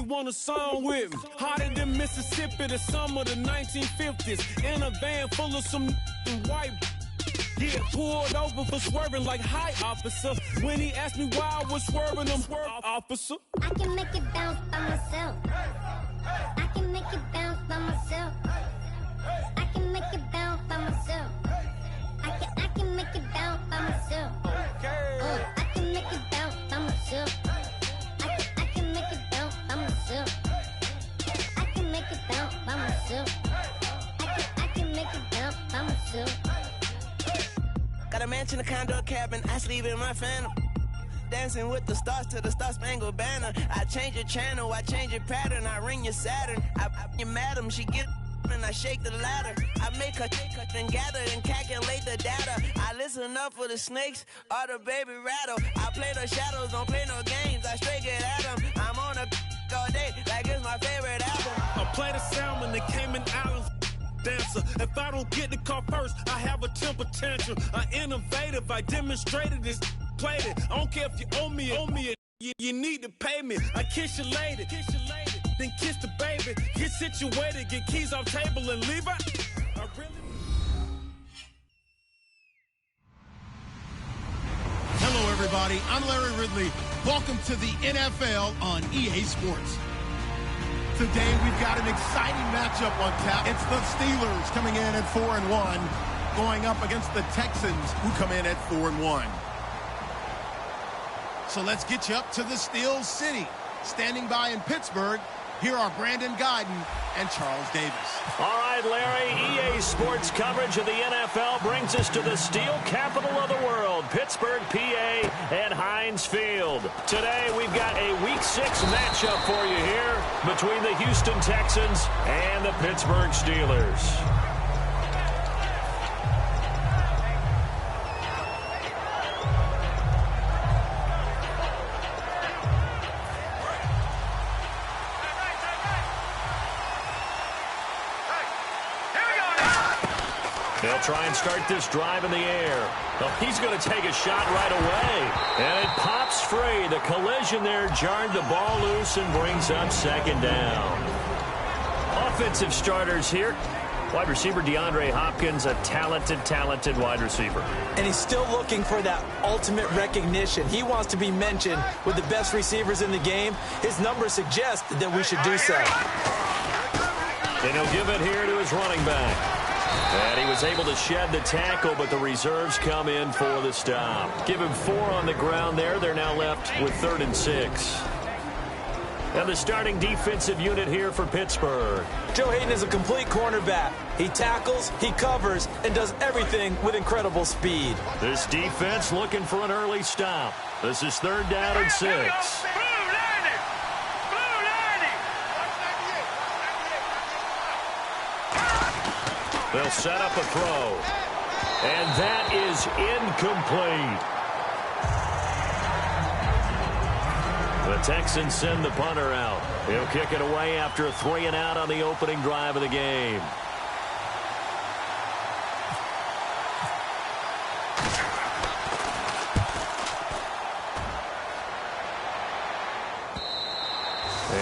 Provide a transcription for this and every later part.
want a song with me. Hotter than Mississippi, the summer of the 1950s. In a van full of some white. Yeah, pulled over for swerving like, hi, officer. When he asked me why I was swerving, I'm swerve, officer. I can make it bounce by myself. I can make it bounce by myself. I can make it bounce by myself. I can make it bounce by myself. I can make it bounce by myself. I can make it bounce by myself. I can make it bounce by myself. I can make it bounce by myself. Got a mansion, a condo, a cabin, I sleep in my phantom. Dancing with the stars to the Star-Spangled Banner. I change your channel, I change your pattern, I ring your Saturn. I your madam, she get and I shake the ladder. I make her and gather and calculate the data. I listen up for the snakes or the baby rattle. I play the shadows, don't play no games, I straight get at them. I'm on a all day like it's my favorite album. I play the salmon, the Cayman Islands dancer. If I don't get the car first, I have a temper tantrum. I innovative, I demonstrated this, played it. I don't care if you owe me it. You need to pay me. I kiss your lady, then kiss the baby. Get situated, get keys off table and leave her. I really... Hello, everybody. I'm Larry Ridley. Welcome to the NFL on EA Sports. Today, we've got an exciting matchup on tap. It's the Steelers coming in at 4-1, going up against the Texans, who come in at 4-1. So let's get you up to the Steel City. Standing by in Pittsburgh, here are Brandon Guyton and Charles Davis. All right, Larry, EA Sports coverage of the NFL brings us to the steel capital of the world, Pittsburgh, PA, and Heinz Field. Today, we've got a Week 6 matchup for you here between the Houston Texans and the Pittsburgh Steelers. They'll try and start this drive in the air. Oh, he's going to take a shot right away. And it pops free. The collision there jarred the ball loose and brings up second down. Offensive starters here. Wide receiver DeAndre Hopkins, a talented wide receiver. And he's still looking for that ultimate recognition. He wants to be mentioned with the best receivers in the game. His numbers suggest that we should do so. And he'll give it here to his running back. And he was able to shed the tackle, but the reserves come in for the stop. Give him 4 on the ground there. They're now left with 3rd and 6. And the starting defensive unit here for Pittsburgh. Joe Hayden is a complete cornerback. He tackles, he covers, and does everything with incredible speed. This defense looking for an early stop. This is 3rd down and 6. They'll set up a throw. And that is incomplete. The Texans send the punter out. He'll kick it away after a 3-and-out on the opening drive of the game.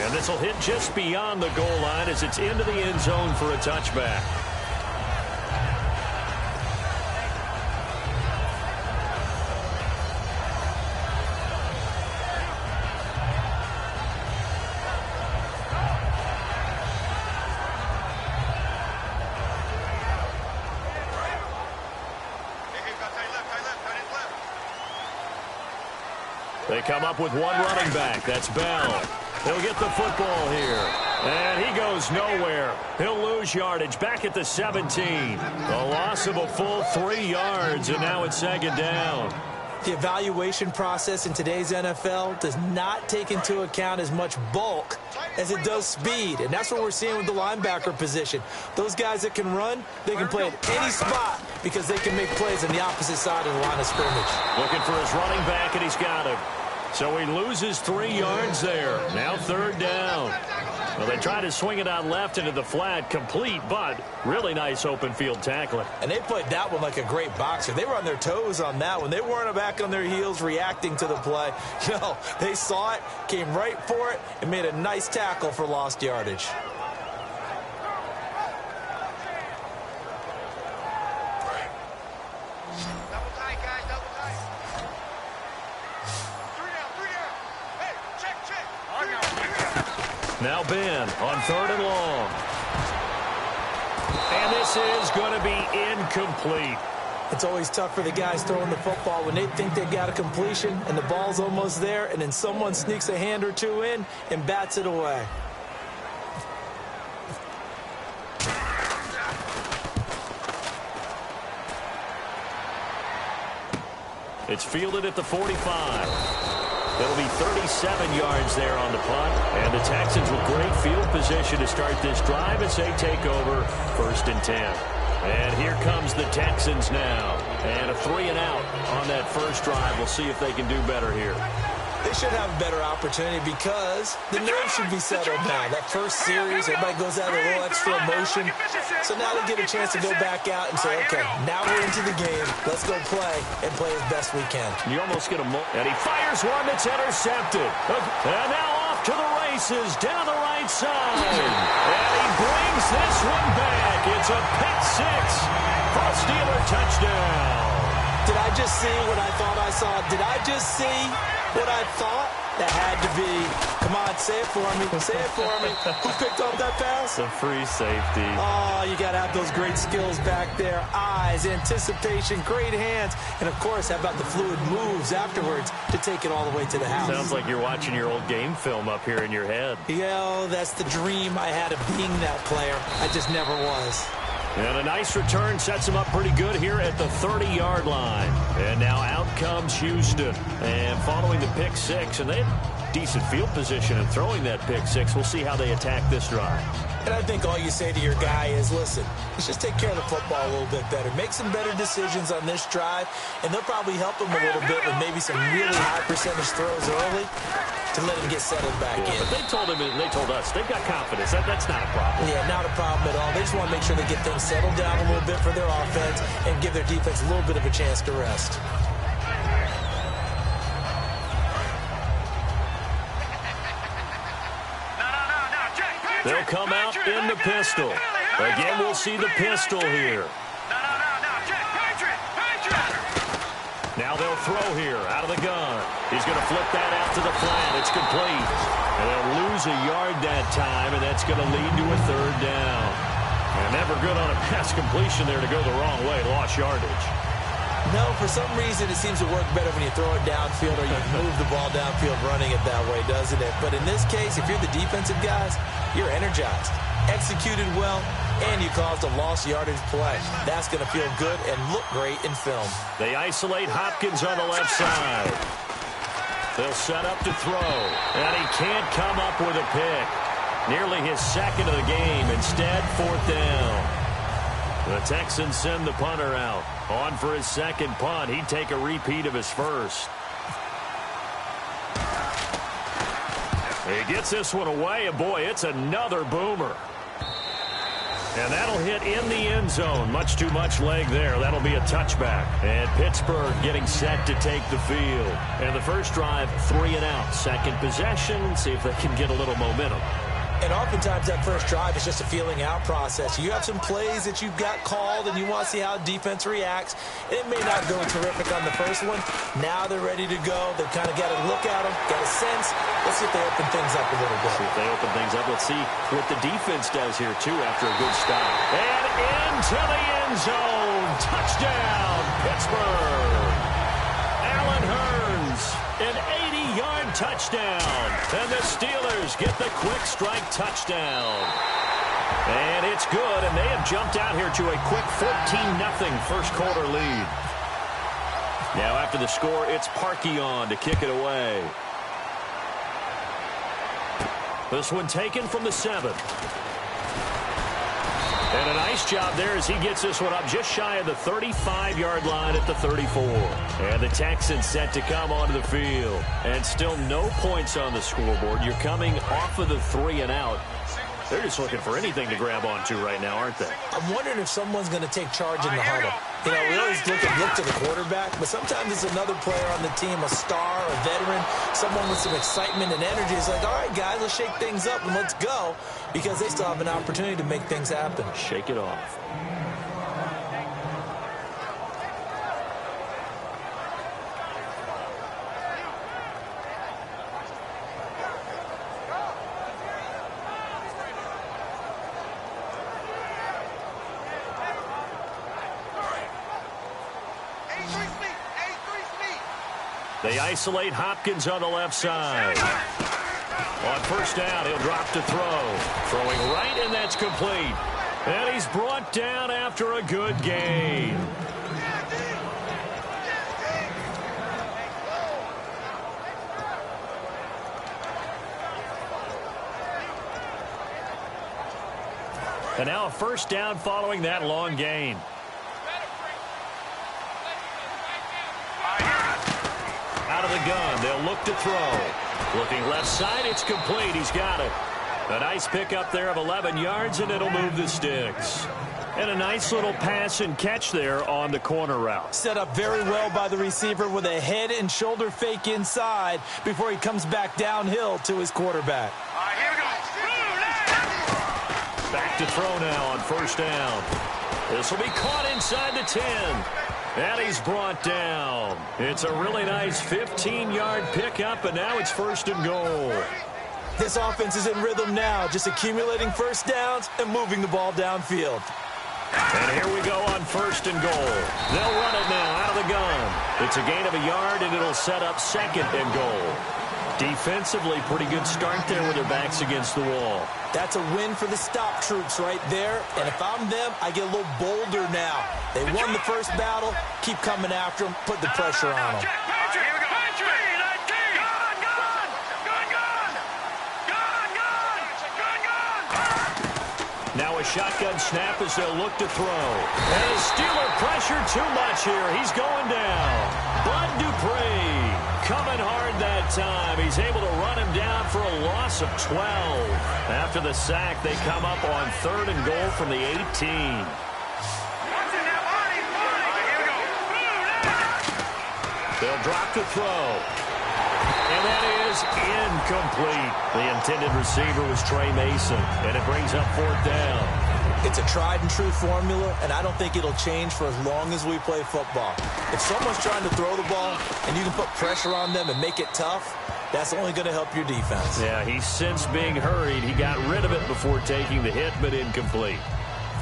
And this will hit just beyond the goal line as it's into the end zone for a touchback. They come up with one running back. That's Bell. He'll get the football here. And he goes nowhere. He'll lose yardage back at the 17. A loss of a full 3 yards, and now it's 2nd down. The evaluation process in today's NFL does not take into account as much bulk as it does speed, and that's what we're seeing with the linebacker position. Those guys that can run, they can play at any spot because they can make plays on the opposite side of the line of scrimmage. Looking for his running back, and he's got him. So he loses 3 yards there. Now 3rd down. Well, they tried to swing it out left into the flat, complete, but really nice open field tackling. And they played that one like a great boxer. They were on their toes on that one. They weren't back on their heels reacting to the play. No, they saw it, came right for it, and made a nice tackle for lost yardage. Now Ben on 3rd and long. And this is going to be incomplete. It's always tough for the guys throwing the football when they think they've got a completion and the ball's almost there, and then someone sneaks a hand or two in and bats it away. It's fielded at the 45. It'll be 37 yards there on the punt. And the Texans with great field position to start this drive as they take over 1st and 10. And here comes the Texans now. And a 3 and out on that first drive. We'll see if they can do better here. They should have a better opportunity because the nerves should be settled now. That first series, everybody goes out with a little extra emotion. So now they get a chance to go back out and say, okay, now we're into the game. Let's go play and play as best we can. You almost get a and he fires one that's intercepted. And now off to the races down the right side. And he brings this one back. It's a pick 6 for a Steeler touchdown. Did I just see what I thought I saw? Did I just see what I thought? That had to be. Come on, say it for me. Say it for me. Who picked up that pass? The free safety. Oh, you got to have those great skills back there. Eyes, anticipation, great hands. And, of course, how about the fluid moves afterwards to take it all the way to the house? Sounds like you're watching your old game film up here in your head. Yeah, that's the dream I had of being that player. I just never was. And a nice return sets him up pretty good here at the 30-yard line. And now out comes Houston. And following the pick 6, and they had decent field position in throwing that pick 6. We'll see how they attack this drive. And I think all you say to your guy is, listen, let's just take care of the football a little bit better. Make some better decisions on this drive, and they'll probably help him a little bit with maybe some really high percentage throws early to let him get settled back in. But they told him, and they told us, they've got confidence. That's not a problem. Yeah, not a problem at all. They just want to make sure they get things settled down a little bit for their offense and give their defense a little bit of a chance to rest. They'll come out in the pistol. Again, we'll see the pistol here. Now they'll throw here out of the gun. He's going to flip that out to the flat. It's complete. And they'll lose a yard that time, and that's going to lead to a 3rd down. And never good on a pass completion there to go the wrong way. Lost yardage. No, for some reason it seems to work better when you throw it downfield or you move the ball downfield running it that way, doesn't it? But in this case, if you're the defensive guys, you're energized, executed well, and you caused a lost yardage play. That's going to feel good and look great in film. They isolate Hopkins on the left side. They'll set up to throw, and he can't come up with a pick. Nearly his 2nd of the game. Instead, 4th down. The Texans send the punter out. On for his 2nd punt. He'd take a repeat of his 1st. He gets this one away, and boy, it's another boomer. And that'll hit in the end zone. Much too much leg there. That'll be a touchback. And Pittsburgh getting set to take the field. And the first drive, 3 and out. 2nd possession. See if they can get a little momentum. And oftentimes that first drive is just a feeling out process. You have some plays that you've got called and you want to see how defense reacts. It may not go terrific on the first one. Now they're ready to go. They've kind of got to look at them, got a sense. Let's see if they open things up a little bit. See if they open things up. Let's see what the defense does here, too, after a good stop. And into the end zone. Touchdown, Pittsburgh. Allen Hurns, an 80-yard touchdown. And the Steelers get the quick strike touchdown. And it's good, and they have jumped out here to a quick 14-0 first quarter lead. Now after the score, it's Parkey on to kick it away. This one taken from the 7. And a nice job there as he gets this one up just shy of the 35-yard line at the 34. And the Texans set to come onto the field. And still no points on the scoreboard. You're coming off of the 3 and out. They're just looking for anything to grab onto right now, aren't they? I'm wondering if someone's going to take charge in the huddle. You know, we always look to the quarterback, but sometimes it's another player on the team, a star, a veteran, someone with some excitement and energy. It's like, all right, guys, let's shake things up and let's go, because they still have an opportunity to make things happen. Shake it off. They isolate Hopkins on the left side. On first down, he'll drop to throw. Throwing right, and that's complete. And he's brought down after a good gain. And now a first down following that long gain. Out of the gun, they'll look to throw. Looking left side, it's complete. He's got it. A nice pickup there of 11 yards, and it'll move the sticks. And a nice little pass and catch there on the corner route. Set up very well by the receiver with a head and shoulder fake inside before he comes back downhill to his quarterback. Here we go. Back to throw now on first down. This will be caught inside the 10. And he's brought down. It's a really nice 15-yard pickup, and now it's first and goal. This offense is in rhythm now, just accumulating first downs and moving the ball downfield. And here we go on first and goal. They'll run it now out of the gun. It's a gain of a yard, and it'll set up second and goal. Defensively, pretty good start there with their backs against the wall. That's a win for the stop troops right there. And if I'm them, I get a little bolder now. They won the first battle. Keep coming after them. Put the pressure on them. Now a shotgun snap as they'll look to throw. And a Steeler pressure too much here. He's going down. Bud Dupree coming hard that time. He's able to run him down for a loss of 12. After the sack, they come up on third and goal from the 18. They'll drop to throw. And that is incomplete. The intended receiver was Trey Mason, and it brings up fourth down. It's a tried-and-true formula, and I don't think it'll change for as long as we play football. If someone's trying to throw the ball and you can put pressure on them and make it tough, that's only going to help your defense. Yeah, he's since being hurried. He got rid of it before taking the hit, but incomplete.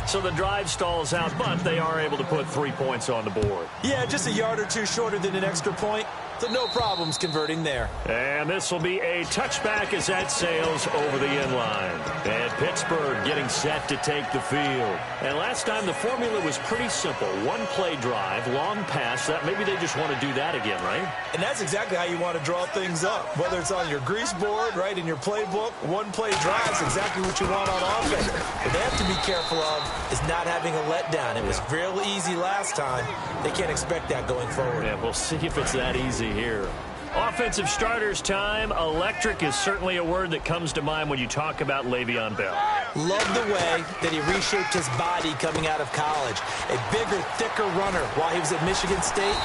So the drive stalls out, but they are able to put 3 points on the board. Yeah, just a yard or two shorter than an extra point. So no problems converting there. And this will be a touchback as that sails over the inline. And Pittsburgh getting set to take the field. And last time the formula was pretty simple. One play drive, long pass. That maybe they just want to do that again, right? And that's exactly how you want to draw things up. Whether it's on your grease board, right, in your playbook, one play drive is exactly what you want on offense. What they have to be careful of is not having a letdown. It was real easy last time. They can't expect that going forward. Yeah, we'll see if it's that easy here. Offensive starters time. Electric is certainly a word that comes to mind when you talk about Le'Veon Bell. Love the way that he reshaped his body coming out of college. A bigger, thicker runner while he was at Michigan State.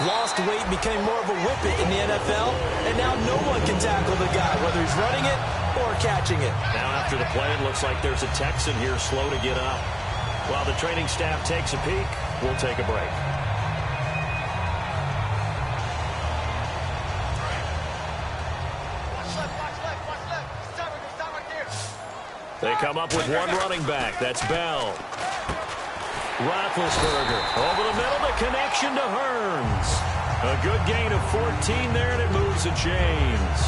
Lost weight, became more of a whippet in the NFL, and now no one can tackle the guy, whether he's running it or catching it. Now after the play, it looks like there's a Texan here slow to get up. While the training staff takes a peek, we'll take a break. They come up with one running back. That's Bell. Roethlisberger over the middle. The connection to Hearns. A good gain of 14 there, and it moves the chains.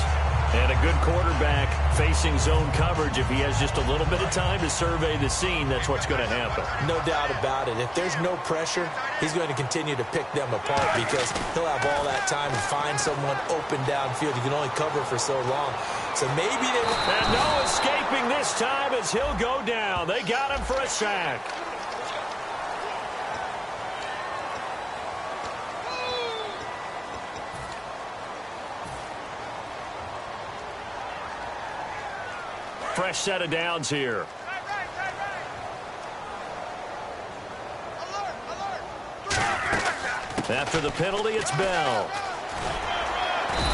And a good quarterback facing zone coverage. If he has just a little bit of time to survey the scene, that's what's going to happen. No doubt about it. If there's no pressure, he's going to continue to pick them apart because he'll have all that time to find someone open downfield. You can only cover for so long. So maybe they... And no escaping this time as he'll go down. They got him for a sack. Fresh set of downs here. After the penalty, it's Bell.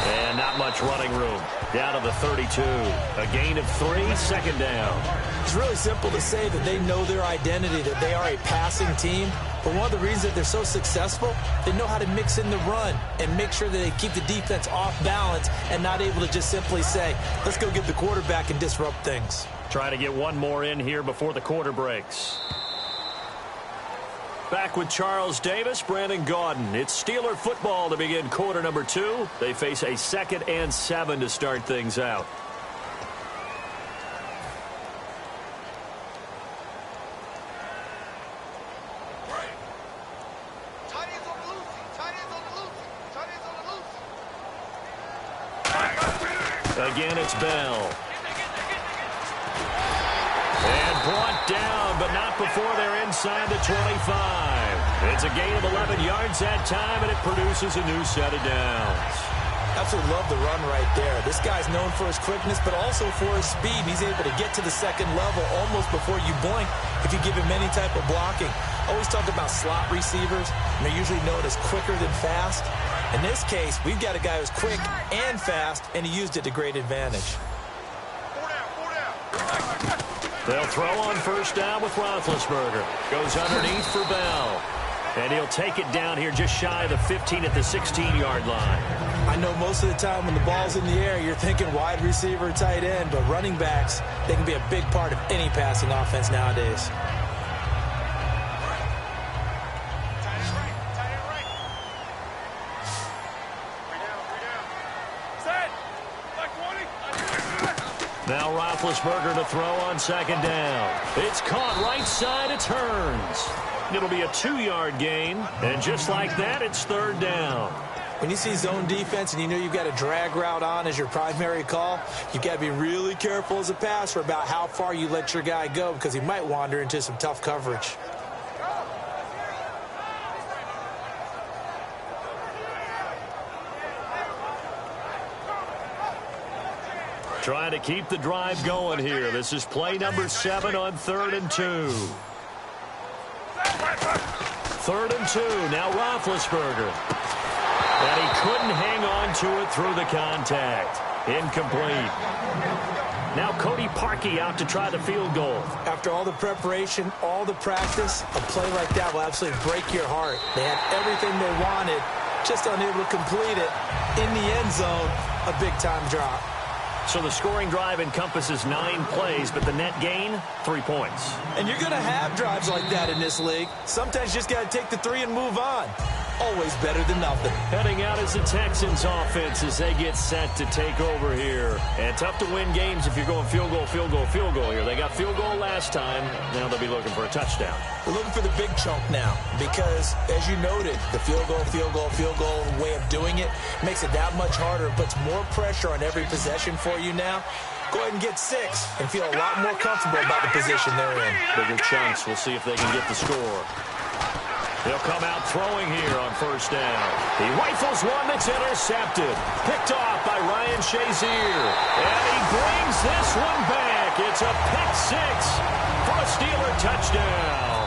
And not much running room. Down to the 32. A gain of 3, 2nd down. It's really simple to say that they know their identity, that they are a passing team. But one of the reasons that they're so successful, they know how to mix in the run and make sure that they keep the defense off balance and not able to just simply say, let's go get the quarterback and disrupt things. Try to get one more in here before the quarter breaks. Back with Charles Davis, Brandon Gaudin. It's Steeler football to begin quarter number 2. They face a 2nd and 7 to start things out. Again, it's Bell. And brought down, but not before they're inside the 25. It's a gain of 11 yards that time, and it produces a new set of downs. Absolutely love the run right there. This guy's known for his quickness, but also for his speed. He's able to get to the 2nd level almost before you blink if you give him any type of blocking. Always talk about slot receivers, and they're usually known as quicker than fast. In this case, we've got a guy who's quick and fast, and he used it to great advantage. They'll throw on 1st down with Roethlisberger. Goes underneath for Bell. And he'll take it down here just shy of the 15 at the 16-yard line. I know most of the time when the ball's in the air, you're thinking wide receiver, tight end, but running backs, they can be a big part of any passing offense nowadays. Now Roethlisberger to throw on 2nd down. It's caught right side. It turns. It'll be a 2-yard gain. And just like that, it's 3rd down. When you see zone defense and you know you've got a drag route on as your primary call, you've got to be really careful as a passer about how far you let your guy go because he might wander into some tough coverage. Trying to keep the drive going here. This is play number 7 on 3rd and 2. 3rd and 2. Now Roethlisberger. And he couldn't hang on to it through the contact. Incomplete. Now Cody Parkey out to try the field goal. After all the preparation, all the practice, a play like that will absolutely break your heart. They had everything they wanted, just unable to complete it. In the end zone, a big-time drop. So the scoring drive encompasses 9 plays, but the net gain, 3 points. And you're going to have drives like that in this league. Sometimes you just got to take the 3 and move on. Always better than nothing. Heading out is the Texans offense as they get set to take over here. And tough to win games if you're going field goal, field goal, field goal here. They got field goal last time. Now they'll be looking for a touchdown. We're looking for the big chunk now because, as you noted, the field goal, field goal, field goal way of doing it makes it that much harder. It puts more pressure on every possession for you now. Go ahead and get 6 and feel a lot more comfortable about the position they're in. Bigger chunks. We'll see if they can get the score. He'll come out throwing here on 1st down. He rifles one that's intercepted. Picked off by Ryan Shazier. And he brings this one back. It's a pick 6 for a Steeler touchdown.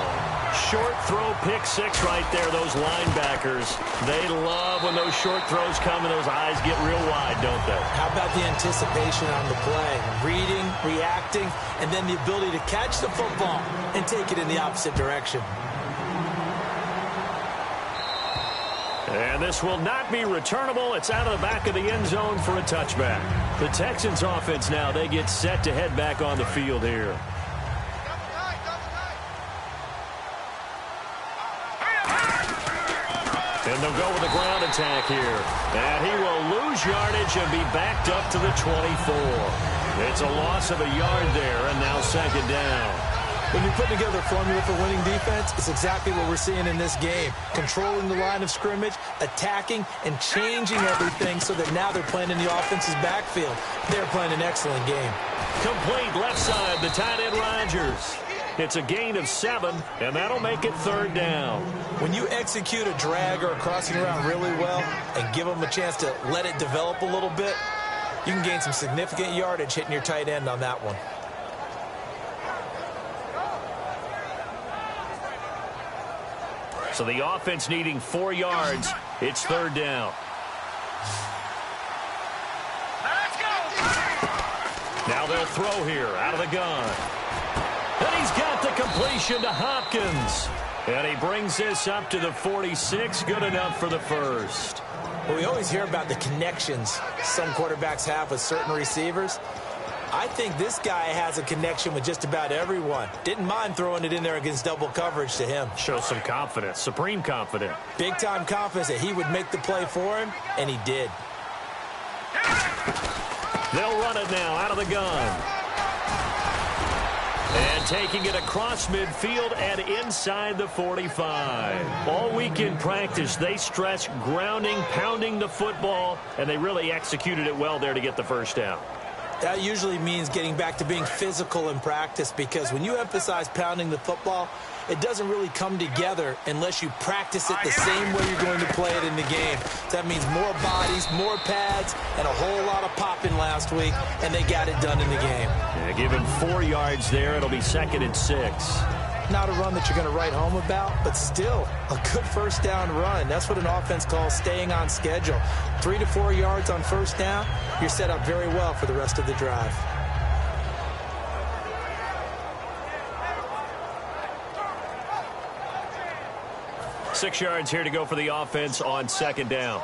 Short throw pick 6 right there. Those linebackers, they love when those short throws come and those eyes get real wide, don't they? How about the anticipation on the play? Reading, reacting, and then the ability to catch the football and take it in the opposite direction. And this will not be returnable. It's out of the back of the end zone for a touchback. The Texans offense now, they get set to head back on the field here. And they'll go with the ground attack here. And he will lose yardage and be backed up to the 24. It's a loss of a yard there, and now 2nd down. When you put together a formula for winning defense, it's exactly what we're seeing in this game. Controlling the line of scrimmage, attacking, and changing everything so that now they're playing in the offense's backfield. They're playing an excellent game. Complete left side, the tight end Rodgers. It's a gain of 7, and that'll make it 3rd down. When you execute a drag or a crossing route really well and give them a chance to let it develop a little bit, you can gain some significant yardage hitting your tight end on that one. So the offense needing 4 yards. It's 3rd down. Now they'll throw here out of the gun. And he's got the completion to Hopkins. And he brings this up to the 46. Good enough for the first. Well, we always hear about the connections some quarterbacks have with certain receivers. I think this guy has a connection with just about everyone. Didn't mind throwing it in there against double coverage to him. Shows some confidence, supreme confidence. Big-time confidence that he would make the play for him, and he did. They'll run it now out of the gun. And taking it across midfield and inside the 45. All week in practice, they stress grounding, pounding the football, and they really executed it well there to get the first down. That usually means getting back to being physical in practice, because when you emphasize pounding the football, it doesn't really come together unless you practice it the same way you're going to play it in the game. So that means more bodies, more pads, and a whole lot of popping last week, and they got it done in the game. Yeah, give him 4 yards there. It'll be 2nd and 6. Not a run that you're going to write home about, but still a good first down run. That's what an offense calls staying on schedule. 3 to 4 yards on first down, you're set up very well for the rest of the drive. Six yards here to go for the offense on 2nd down.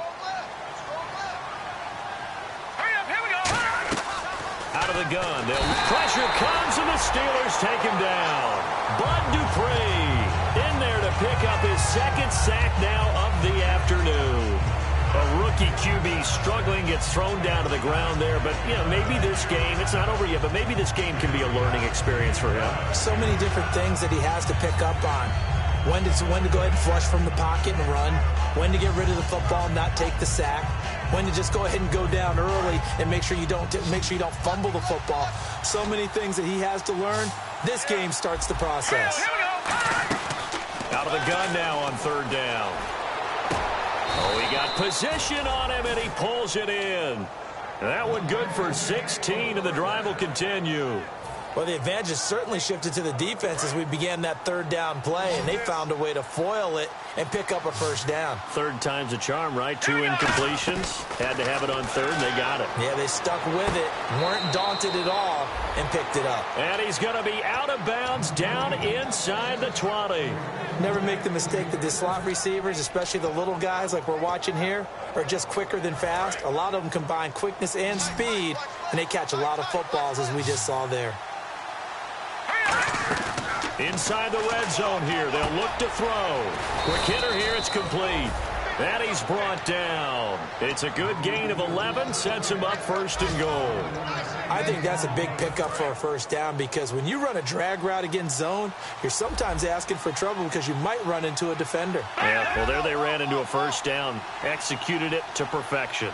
Out of the gun. Pressure comes, and the Steelers take him down. Bud Dupree in there to pick up his 2nd sack now of the afternoon. A rookie QB struggling, gets thrown down to the ground there. But, you know, maybe this game, it's not over yet, but maybe this game can be a learning experience for him. So many different things that he has to pick up on. When to go ahead and flush from the pocket and run. When to get rid of the football and not take the sack. When to just go ahead and go down early and make sure you don't fumble the football. So many things that he has to learn. This game starts the process. Out of the gun now on 3rd down. Oh, he got position on him, and he pulls it in. That one good for 16, and the drive will continue. Well, the advantage has certainly shifted to the defense as we began that 3rd down play, and they found a way to foil it and pick up a first down. 3rd time's a charm, right? 2 incompletions. Had to have it on 3rd, and they got it. Yeah, they stuck with it, weren't daunted at all, and picked it up. And he's going to be out of bounds down inside the 20. Never make the mistake that the slot receivers, especially the little guys like we're watching here, are just quicker than fast. A lot of them combine quickness and speed, and they catch a lot of footballs, as we just saw there. Inside the red zone here. They'll look to throw. Quick hitter here. It's complete. And he's brought down. It's a good gain of 11. Sets him up 1st and goal. I think that's a big pickup for a first down, because when you run a drag route against zone, you're sometimes asking for trouble because you might run into a defender. Yeah, well, there they ran into a first down. Executed it to perfection.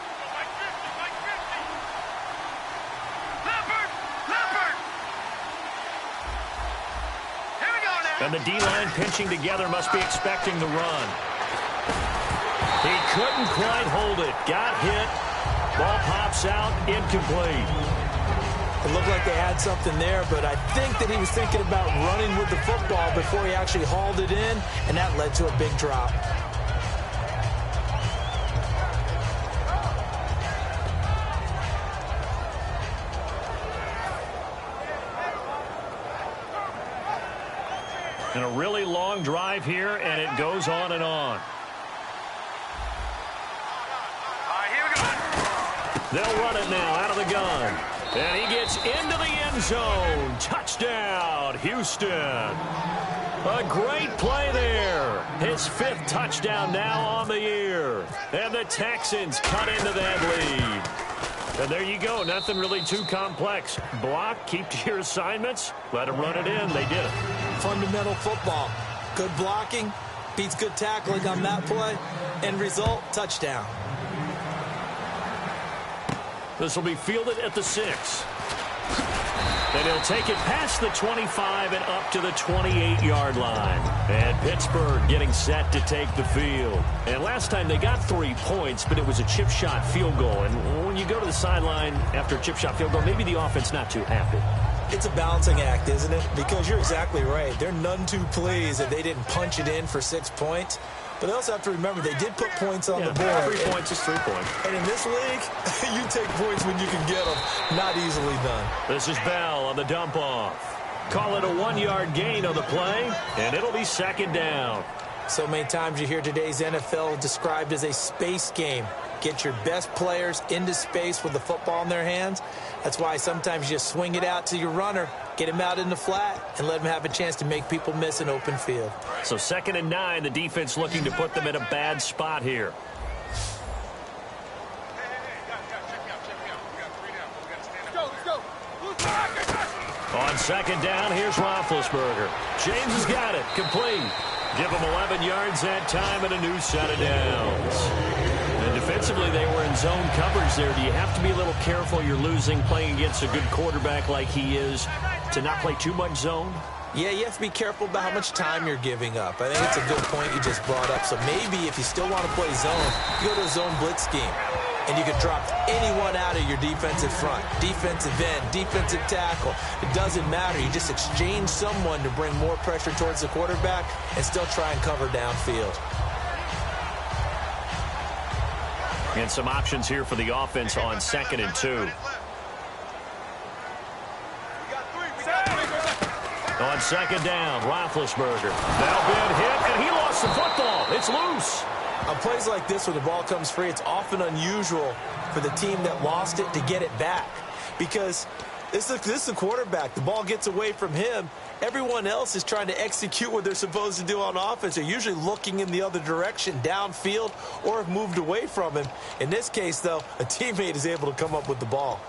And the D-line pinching together, must be expecting the run. He couldn't quite hold it. Got hit. Ball pops out. Incomplete. It looked like they had something there, but I think that he was thinking about running with the football before he actually hauled it in, and that led to a big drop. And a really long drive here, and it goes on and on. They'll run it now out of the gun. And he gets into the end zone. Touchdown, Houston. A great play there. His 5th touchdown now on the year. And the Texans cut into that lead. And there you go. Nothing really too complex. Block, keep to your assignments. Let them run it in. They did it. fundamental football. Good blocking beats good tackling on that play. End result, touchdown. This will be fielded at the 6. And he'll take it past the 25 and up to the 28-yard line. And Pittsburgh getting set to take the field. And last time they got 3 points, but it was a chip shot field goal. And when you go to the sideline after a chip shot field goal, maybe the offense not too happy. It's a balancing act, isn't it? Because you're exactly right. They're none too pleased that they didn't punch it in for 6 points. But they also have to remember they did put points on the board. 3 points is 3 points. And in this league, you take points when you can get them. Not easily done. This is Bell on the dump off. Call it a 1-yard gain on the play, and it'll be second down. So many times you hear today's NFL described as a space game. Get your best players into space with the football in their hands. That's why sometimes you swing it out to your runner, get him out in the flat, and let him have a chance to make people miss an open field. So 2nd and 9, the defense looking to put them in a bad spot here. On 2nd down, here's Roethlisberger. James has got it, complete. Give him 11 yards that time and a new set of downs. And defensively, they were in zone coverage there. Do you have to be a little careful? You're losing, playing against a good quarterback like he is, to not play too much zone? Yeah, you have to be careful about how much time you're giving up. I think it's a good point you just brought up. So maybe if you still want to play zone, you go to a zone blitz scheme. And you can drop anyone out of your defensive front, defensive end, defensive tackle. It doesn't matter. You just exchange someone to bring more pressure towards the quarterback and still try and cover downfield. And some options here for the offense on 2nd and 2. On 2nd down, Roethlisberger. Now been hit, and he lost the football. It's loose. On plays like this where the ball comes free, it's often unusual for the team that lost it to get it back. Because this is the quarterback. The ball gets away from him. Everyone else is trying to execute what they're supposed to do on offense. They're usually looking in the other direction, downfield, or have moved away from him. In this case, though, a teammate is able to come up with the ball.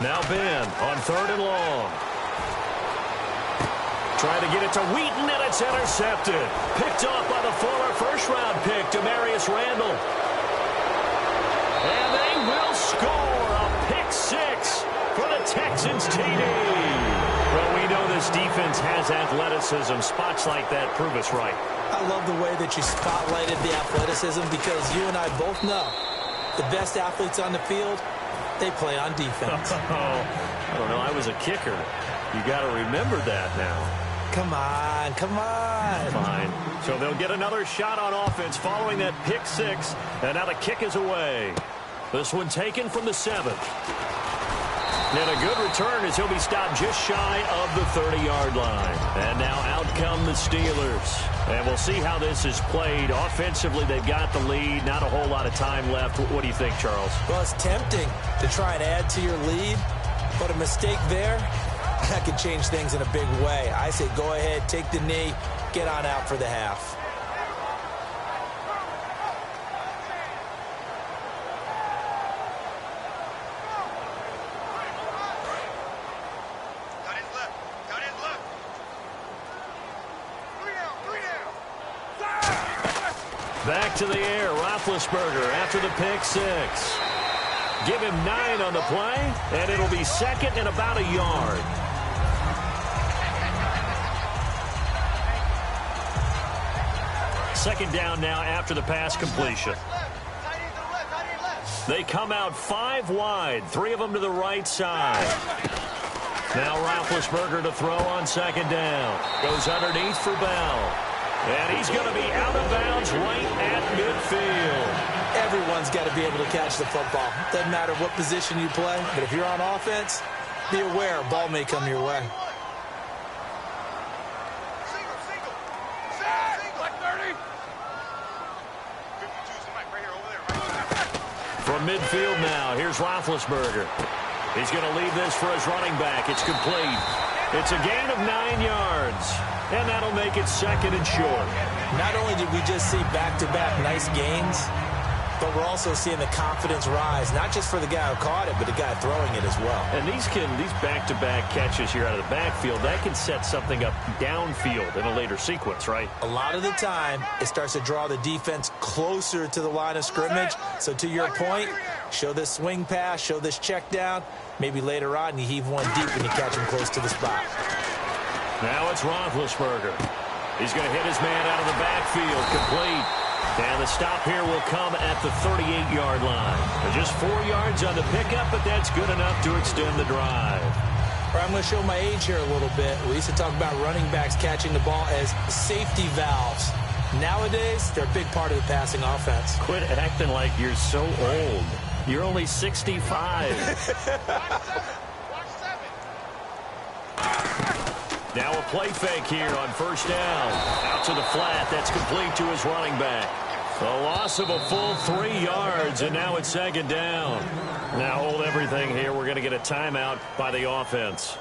Now Ben on 3rd and long. Trying to get it to Wheaton, and it's intercepted. Picked off by the former first-round pick, Demarius Randall. And they will score a pick 6 for the Texans TD. Well, we know this defense has athleticism. Spots like that prove us right. I love the way that you spotlighted the athleticism because you and I both know the best athletes on the field, they play on defense. I don't know. I was a kicker. You got to remember that now. Come on, come on. Fine. So they'll get another shot on offense following that pick 6. And now the kick is away. This one taken from the 7th. And a good return as he'll be stopped just shy of the 30-yard line. And now out come the Steelers. And we'll see how this is played. Offensively, they've got the lead. Not a whole lot of time left. What do you think, Charles? Well, it's tempting to try and add to your lead. But a mistake there, that could change things in a big way. I say go ahead, take the knee, get on out for the half. Back to the air, Roethlisberger after the pick 6. Give him 9 on the play, and it'll be 2nd and about a yard. Second down now after the pass completion. They come out 5 wide, 3 of them to the right side. Now Roethlisberger to throw on 2nd down. Goes underneath for Bell. And he's going to be out of bounds right at midfield. Everyone's got to be able to catch the football. Doesn't matter what position you play, but if you're on offense, be aware a ball may come your way. From midfield now, here's Roethlisberger. He's going to leave this for his running back. It's complete. It's a gain of 9 yards. And that'll make it 2nd and short. Not only did we just see back-to-back nice gains, but we're also seeing the confidence rise, not just for the guy who caught it, but the guy throwing it as well. And these back-to-back catches here out of the backfield, that can set something up downfield in a later sequence, right? A lot of the time, it starts to draw the defense closer to the line of scrimmage. So to your point, show this swing pass, show this check down. Maybe later on, you heave one deep when you catch him close to the spot. Now it's Roethlisberger. He's going to hit his man out of the backfield, complete. And the stop here will come at the 38-yard line. Just 4 yards on the pickup, but that's good enough to extend the drive. I'm going to show my age here a little bit. We used to talk about running backs catching the ball as safety valves. Nowadays, they're a big part of the passing offense. Quit acting like you're so old. You're only 65. Now a play fake here on first down. Out to the flat. That's complete to his running back. A loss of a full 3 yards, and now it's second down. Now hold everything here. We're going to get a timeout by the offense.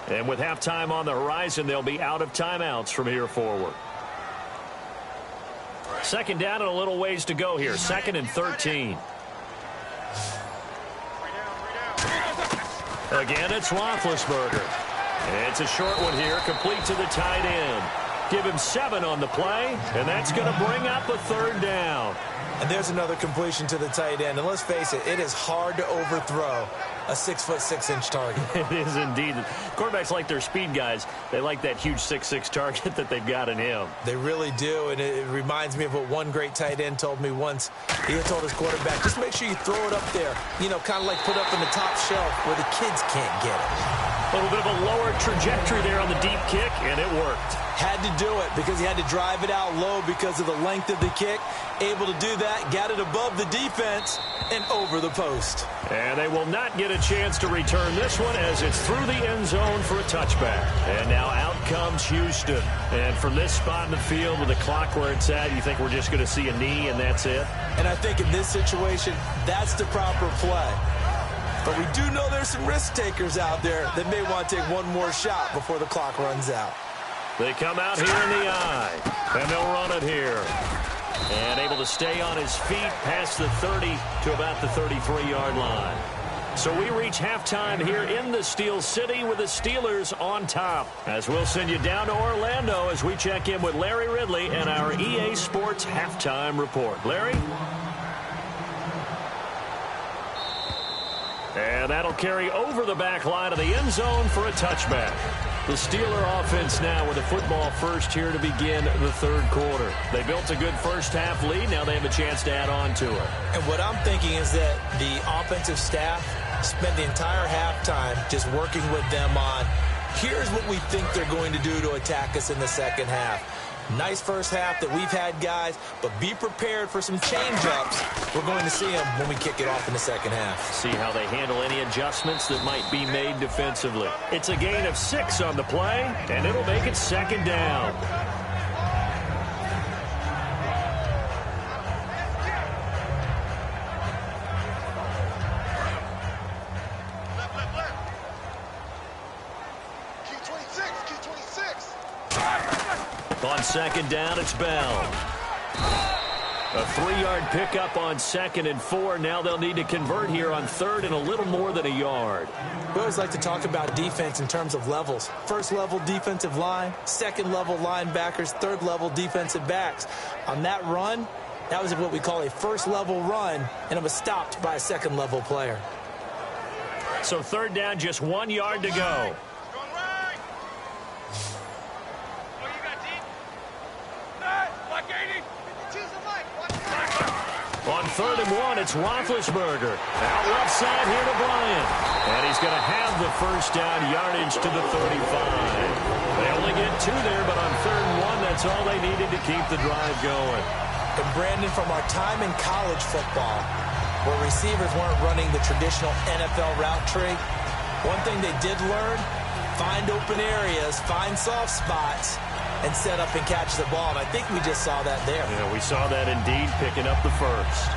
And with halftime on the horizon, they'll be out of timeouts from here forward. Second down and a little ways to go here. 2nd and 13. Again, it's Roethlisberger. It's a short one here, complete to the tight end. Give him 7 on the play, and that's going to bring up a third down. And there's another completion to the tight end. And let's face it, it is hard to overthrow a 6'6" target. It is indeed. Quarterbacks like their speed guys. They like that huge 6'6" target that they've got in him. They really do, and it reminds me of what one great tight end told me once. He had told his quarterback, just make sure you throw it up there, you know, kind of like put up in the top shelf where the kids can't get it. A little bit of a lower trajectory there on the deep kick, and it worked. Had to do it because he had to drive it out low because of the length of the kick. Able to do that, got it above the defense and over the post. And they will not get a chance to return this one as it's through the end zone for a touchback. And now out comes Houston. And from this spot in the field with the clock where it's at, you think we're just going to see a knee and that's it? And I think in this situation, that's the proper play. But we do know there's some risk takers out there that may want to take one more shot before the clock runs out. They come out here in the eye, and they'll run it here. And able to stay on his feet past the 30 to about the 33-yard line. So we reach halftime here in the Steel City with the Steelers on top. As we'll send you down to Orlando as we check in with Larry Ridley and our EA Sports Halftime Report. Larry? And that'll carry over the back line of the end zone for a touchback. The Steeler offense now with a football first here to begin the third quarter. They built a good first half lead. Now they have a chance to add on to it. And what I'm thinking is that the offensive staff spent the entire halftime just working with them on, here's what we think they're going to do to attack us in the second half. Nice first half that we've had, guys, but be prepared for some change-ups. We're going to see them when we kick it off in the second half. See how they handle any adjustments that might be made defensively. It's a gain of 6 on the play, and it'll make it second down. On second down, it's Bell. A 3-yard pickup on 2nd and 4. Now they'll need to convert here on 3rd and a little more than a yard. We always like to talk about defense in terms of levels. First level defensive line, second level linebackers, third level defensive backs. On that run, that was what we call a first level run, and it was stopped by a second level player. So 3rd down, just 1 yard to go. On 3rd and 1, it's Roethlisberger. Out left side here to Bryant. And he's going to have the first down yardage to the 35. They only get 2 there, but on 3rd and 1, that's all they needed to keep the drive going. And Brandon, from our time in college football, where receivers weren't running the traditional NFL route tree, one thing they did learn, find open areas, find soft spots, and set up and catch the ball. And I think we just saw that there. Yeah, we saw that indeed, picking up the first.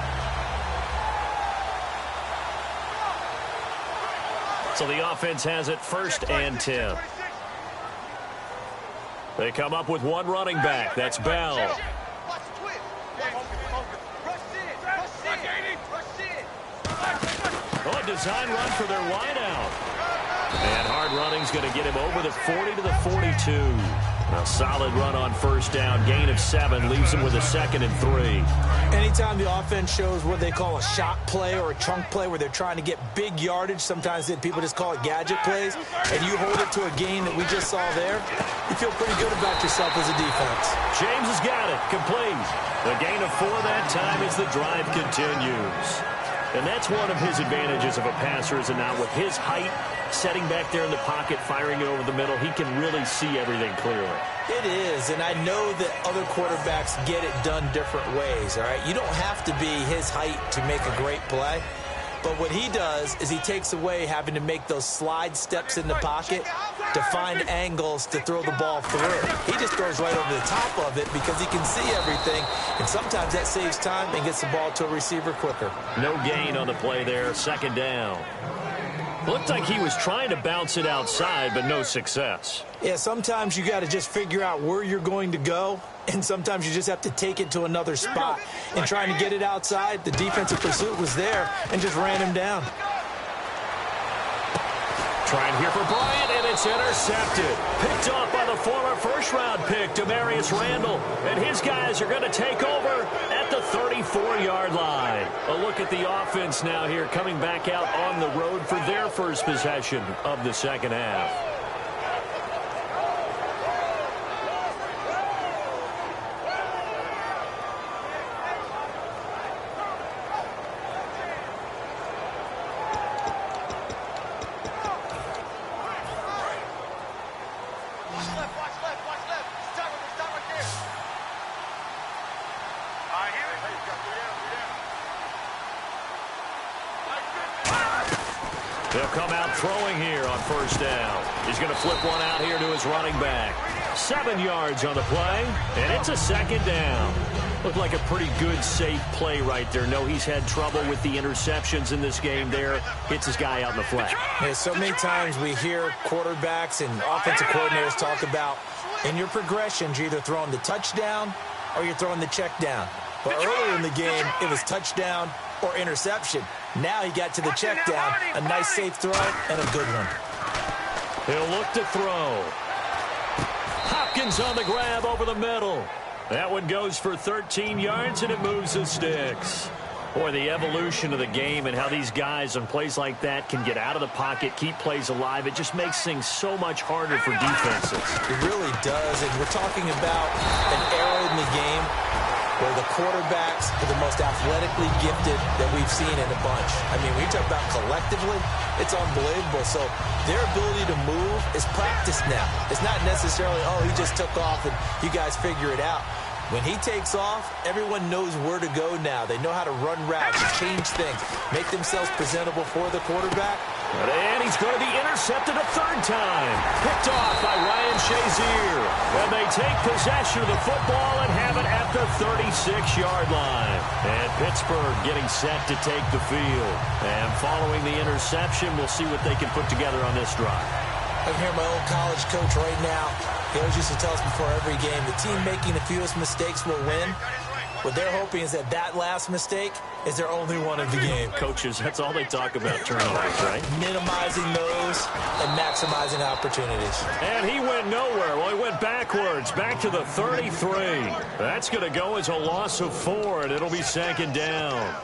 So the offense has it 1st and 10. They come up with one running back. That's Bell. design run for their wideout. And hard running's going to get him over the 40 to the 42. A solid run on first down. Gain of 7 leaves him with a 2nd and 3. Anytime the offense shows what they call a shot play or a chunk play where they're trying to get big yardage, sometimes people just call it gadget plays, and you hold it to a gain that we just saw there, you feel pretty good about yourself as a defense. James has got it. Complete. The gain of 4 that time as the drive continues. And that's one of his advantages of a passer, is it not? With his height, setting back there in the pocket, firing it over the middle, he can really see everything clearly. It is, and I know that other quarterbacks get it done different ways, all right? You don't have to be his height to make a great play. But what he does is he takes away having to make those slide steps in the pocket to find angles to throw the ball through. He just throws right over the top of it because he can see everything, and sometimes that saves time and gets the ball to a receiver quicker. No gain on the play there, 2nd down. Looked like he was trying to bounce it outside, but no success. Yeah, sometimes you got to just figure out where you're going to go, and sometimes you just have to take it to another spot. And trying to get it outside, the defensive pursuit was there and just ran him down. Trying here for Bryant, and it's intercepted. Picked off by the former first-round pick, Demarius Randall. And his guys are going to take over at the 34-yard line. A look at the offense now here, coming back out on the road for their first possession of the second half. They'll come out throwing here on first down. He's going to flip one out here to his running back. 7 yards on the play, and it's a 2nd down. Looked like a pretty good, safe play right there. No, he's had trouble with the interceptions in this game there. Hits his guy out in the flat. Yeah, so many times we hear quarterbacks and offensive coordinators talk about in your progressions, you're either throwing the touchdown or you're throwing the check down. But earlier in the game, it was touchdown or interception. Now he got to the check down. A nice safe throw and a good one. He'll look to throw. Hopkins on the grab over the middle. That one goes for 13 yards, and it moves the sticks. Boy, the evolution of the game and how these guys on plays like that can get out of the pocket, keep plays alive, it just makes things so much harder for defenses. It really does, and we're talking about an era in the game where the quarterbacks are the most athletically gifted that we've seen in a bunch. I mean, when you talk about collectively, it's unbelievable. So their ability to move is practiced now. It's not necessarily, oh, he just took off and you guys figure it out. When he takes off, everyone knows where to go now. They know how to run routes, change things, make themselves presentable for the quarterback. And he's going to be intercepted a 3rd time. Picked off by Ryan Shazier. And they take possession of the football and have it at the 36-yard line. And Pittsburgh getting set to take the field. And following the interception, we'll see what they can put together on this drive. I can hear my old college coach right now. He always used to tell us before every game, the team making the fewest mistakes will win. What they're hoping is that last mistake is their only one of the game. Coaches, that's all they talk about, turnovers, right? Minimizing those and maximizing opportunities. And he went nowhere. Well, he went backwards, back to the 33. That's going to go as a loss of 4, and it'll be 2nd down.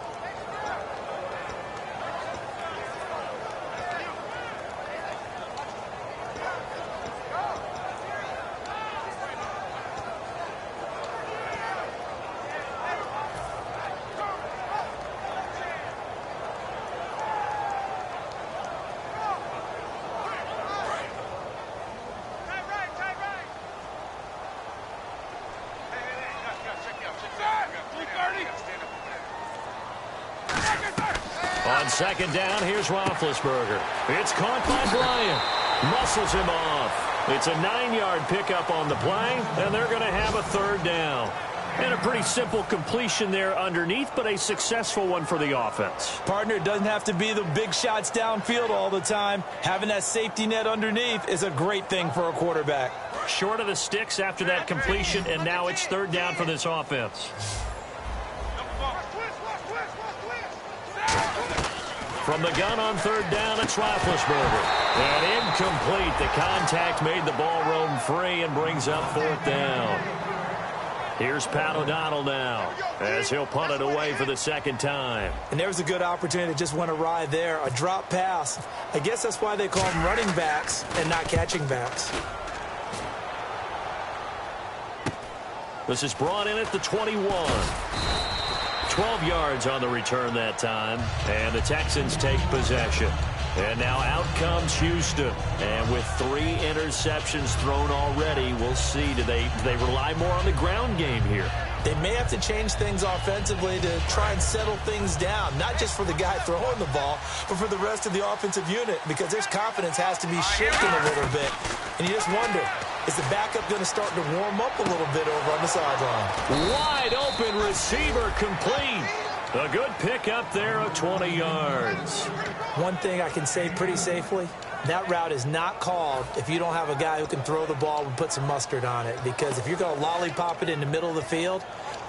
On 2nd down, here's Roethlisberger. It's caught by Bryant. Muscles him off. It's a 9-yard pickup on the play, and they're going to have a 3rd down. And a pretty simple completion there underneath, but a successful one for the offense. Partner, it doesn't have to be the big shots downfield all the time. Having that safety net underneath is a great thing for a quarterback. Short of the sticks after that completion, and now it's 3rd down for this offense. From the gun on third down, it's Roethlisberger. And incomplete. The contact made the ball roam free and brings up fourth down. Here's Pat O'Donnell now as he'll punt it away for the second time. And there was a good opportunity that just went awry there. A drop pass. I guess that's why they call them running backs and not catching backs. This is brought in at the 21. 12 yards on the return that time. And the Texans take possession. And now out comes Houston. And with 3 interceptions thrown already, we'll see. Do they rely more on the ground game here? They may have to change things offensively to try and settle things down, not just for the guy throwing the ball, but for the rest of the offensive unit, because their confidence has to be shaken a little bit. And you just wonder, is the backup going to start to warm up a little bit over on the sideline? Wide open receiver complete. A good pick up there of 20 yards. One thing I can say pretty safely, that route is not called if you don't have a guy who can throw the ball and put some mustard on it. Because if you're going to lollipop it in the middle of the field,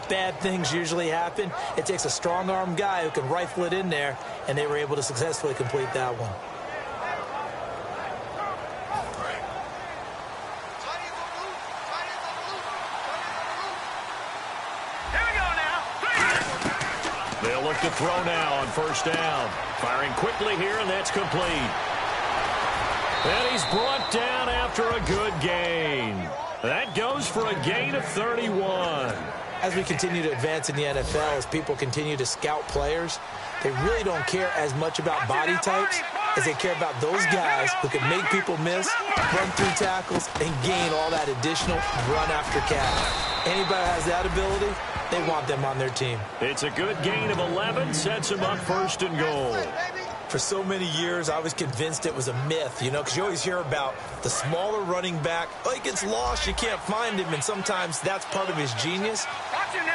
bad things usually happen. It takes a strong-arm guy who can rifle it in there, and they were able to successfully complete that one. They'll look to throw now on first down. Firing quickly here, and that's complete. And he's brought down after a good gain. That goes for a gain of 31. As we continue to advance in the NFL, as people continue to scout players, they really don't care as much about body types as they care about those guys who can make people miss, run through tackles, and gain all that additional run after catch. Anybody that has that ability, they want them on their team. It's a good gain of 11, sets him up first and goal. For so many years, I was convinced it was a myth, you know, because you always hear about the smaller running back. Oh, he gets lost, you can't find him, and sometimes that's part of his genius.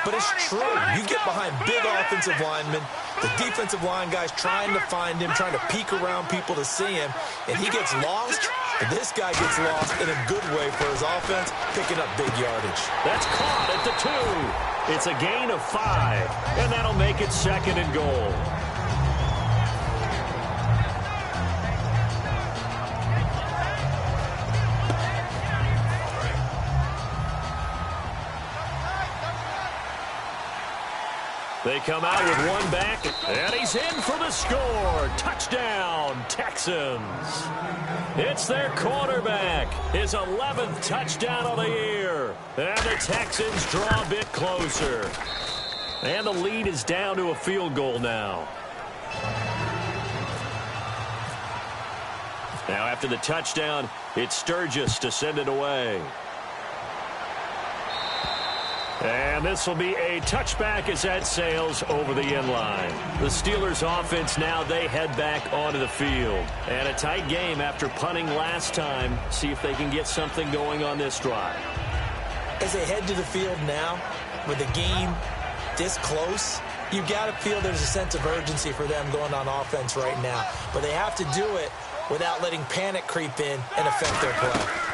But it's true. You get behind big offensive linemen, the defensive line guys trying to find him, trying to peek around people to see him, and he gets lost, and this guy gets lost in a good way for his offense, picking up big yardage. That's caught at the 2. It's a gain of 5, and that'll make it second and goal. They come out with one back, and he's in for the score. Touchdown, Texans. It's their quarterback, his 11th touchdown of the year. And the Texans draw a bit closer. And the lead is down to a field goal now. Now after the touchdown, it's Sturgis to send it away. And this will be a touchback as that sails over the end line. The Steelers offense now, they head back onto the field. And a tight game after punting last time. See if they can get something going on this drive. As they head to the field now, with the game this close, you've got to feel there's a sense of urgency for them going on offense right now. But they have to do it without letting panic creep in and affect their play.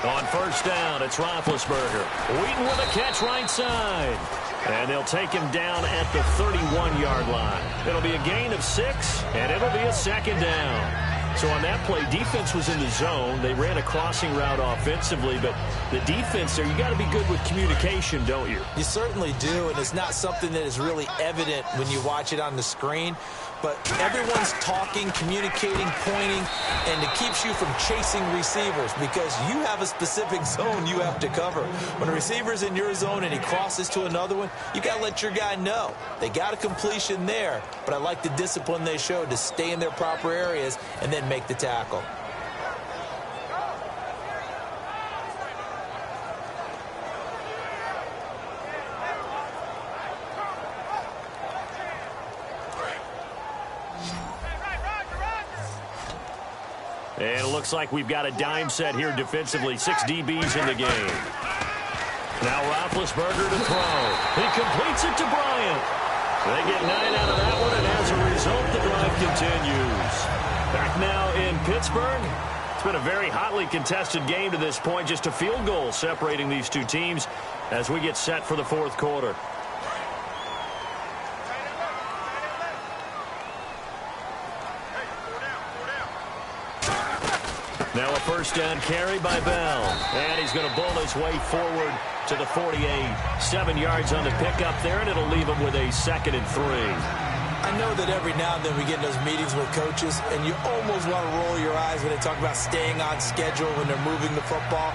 On first down, it's Roethlisberger. Wheaton with a catch right side. And they'll take him down at the 31-yard line. It'll be a gain of 6, and it'll be a second down. So on that play, defense was in the zone. They ran a crossing route offensively, but the defense there, you got to be good with communication, don't you? You certainly do, and it's not something that is really evident when you watch it on the screen. But everyone's talking, communicating, pointing, and it keeps you from chasing receivers because you have a specific zone you have to cover. When a receiver's in your zone and he crosses to another one, you got to let your guy know. They got a completion there, but I like the discipline they showed to stay in their proper areas and then make the tackle. And it looks like we've got a dime set here defensively. 6 DBs in the game. Now Roethlisberger to throw. He completes it to Bryant. They get 9 out of that one, and as a result, the drive continues. Back now in Pittsburgh. It's been a very hotly contested game to this point. Just a field goal separating these two teams as we get set for the fourth quarter. Now a first down carry by Bell. And he's going to bull his way forward to the 48. 7 yards on the pickup there, and it'll leave him with a 2nd and 3. I know that every now and then we get in those meetings with coaches, and you almost want to roll your eyes when they talk about staying on schedule when they're moving the football.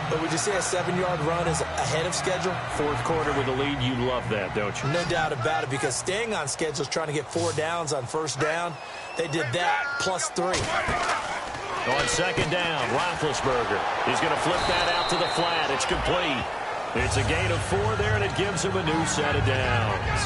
But would you say a 7-yard run is ahead of schedule? Fourth quarter with a lead, you love that, don't you? No doubt about it, because staying on schedule is trying to get 4 downs on first down. They did that, plus 3. On 2nd down, Roethlisberger. He's going to flip that out to the flat. It's complete. It's a gain of 4 there, and it gives him a new set of downs.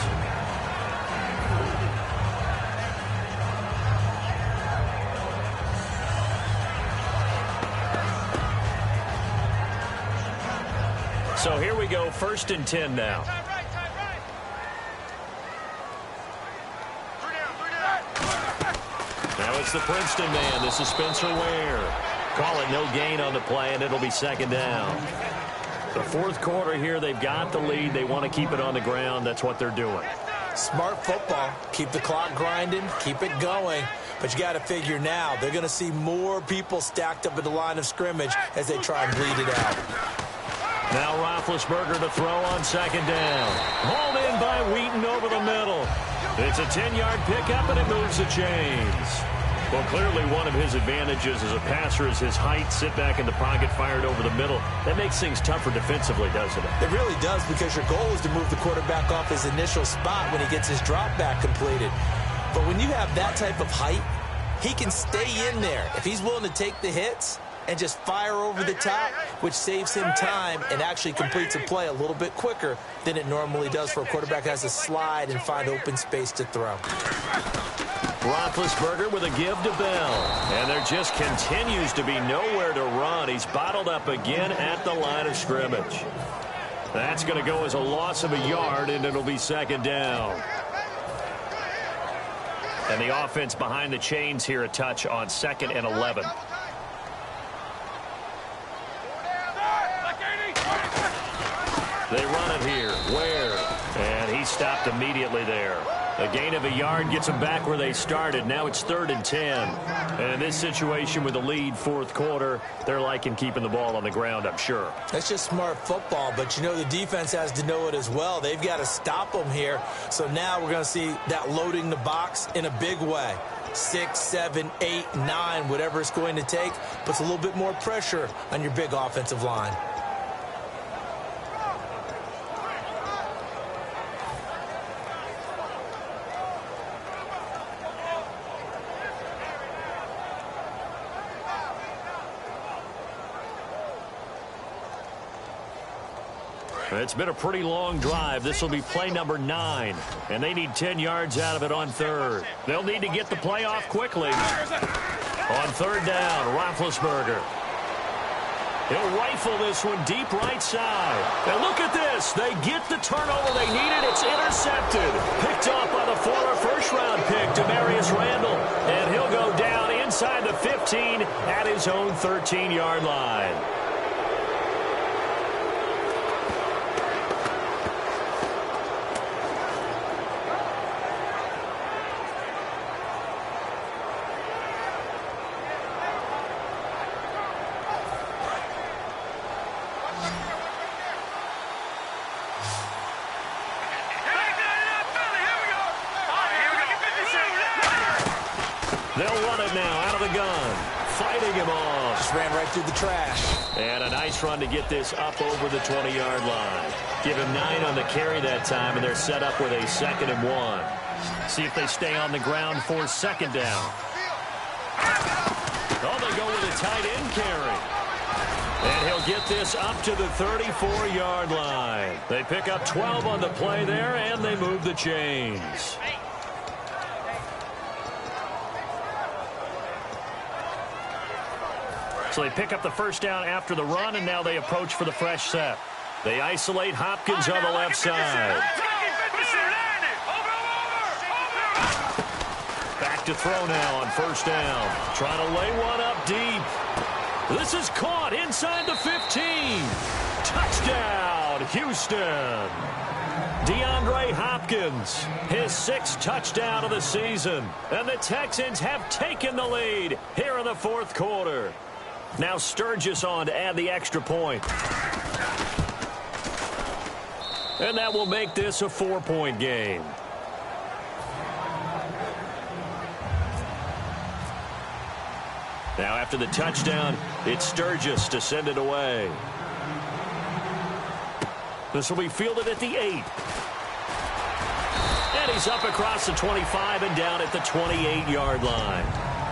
So here we go, 1st and 10 now. Now it's the Princeton man. This is Spencer Ware. Call it no gain on the play, and it'll be 2nd down. The fourth quarter here, they've got the lead. They want to keep it on the ground. That's what they're doing. Smart football. Keep the clock grinding. Keep it going. But you got to figure now, they're going to see more people stacked up at the line of scrimmage as they try and bleed it out. Now Roethlisberger to throw on 2nd down. Hauled in by Wheaton over the middle. It's a 10-yard pickup, and it moves the chains. Well, clearly one of his advantages as a passer is his height. Sit back in the pocket, fired over the middle. That makes things tougher defensively, doesn't it? It really does, because your goal is to move the quarterback off his initial spot when he gets his drop back completed. But when you have that type of height, he can stay in there. If he's willing to take the hits and just fire over the top, which saves him time and actually completes a play a little bit quicker than it normally does for a quarterback that has to slide and find open space to throw. Roethlisberger with a give to Bell. And there just continues to be nowhere to run. He's bottled up again at the line of scrimmage. That's going to go as a loss of a yard, and it'll be 2nd down. And the offense behind the chains here, a touch on 2nd and 11. They run it here. Ware. And he stopped immediately there. A gain of a yard gets them back where they started. Now it's 3rd and 10. And in this situation with the lead, fourth quarter, they're liking keeping the ball on the ground, I'm sure. That's just smart football, but you know the defense has to know it as well. They've got to stop them here. So now we're going to see that loading the box in a big way. 6, 7, 8, 9, whatever it's going to take, puts a little bit more pressure on your big offensive line. It's been a pretty long drive. This will be play number 9, and they need 10 yards out of it on 3rd. They'll need to get the play off quickly. On 3rd down, Roethlisberger. He'll rifle this one deep right side. And look at this. They get the turnover they needed. It's intercepted. Picked off by the former first-round pick, Demarius Randall. And he'll go down inside the 15 at his own 13-yard line. They'll run it now out of the gun. Fighting him off. Just ran right through the trash. And a nice run to get this up over the 20-yard line. Give him 9 on the carry that time, and they're set up with a 2nd and 1. See if they stay on the ground for 2nd down. Oh, they go with a tight end carry. And he'll get this up to the 34-yard line. They pick up 12 on the play there, and they move the chains. So they pick up the first down after the run, and now they approach for the fresh set. They isolate Hopkins on the left side. Back to throw now on 1st down. Trying to lay one up deep. This is caught inside the 15. Touchdown, Houston. DeAndre Hopkins, his 6th touchdown of the season. And the Texans have taken the lead here in the fourth quarter. Now Sturgis on to add the extra point. And that will make this a 4-point game. Now after the touchdown, it's Sturgis to send it away. This will be fielded at the 8. And he's up across the 25 and down at the 28-yard line.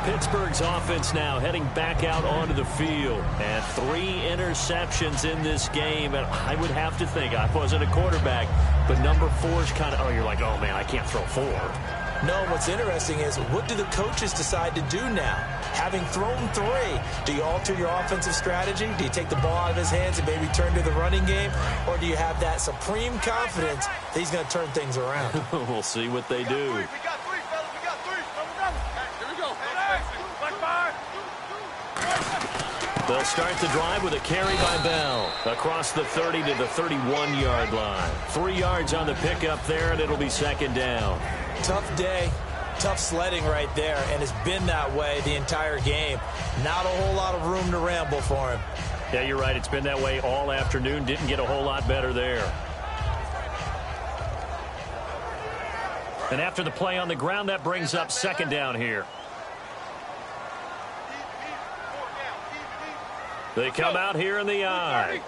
Pittsburgh's offense now heading back out onto the field. And 3 interceptions in this game. And I would have to think, I wasn't a quarterback, but number 4 is kind of, oh, you're like, oh, man, I can't throw 4. No, what's interesting is what do the coaches decide to do now? Having thrown 3, do you alter your offensive strategy? Do you take the ball out of his hands and maybe turn to the running game? Or do you have that supreme confidence that he's going to turn things around? We'll see what they do. We got 3, fellas. We got 3. Here we go. They'll start the drive with a carry by Bell across the 30 to the 31-yard line. 3 yards on the pickup there, and it'll be second down. Tough day, tough sledding right there, and it's been that way the entire game. Not a whole lot of room to ramble for him. Yeah, you're right. It's been that way all afternoon. Didn't get a whole lot better there. And after the play on the ground, that brings up second down here. They come out here in the I.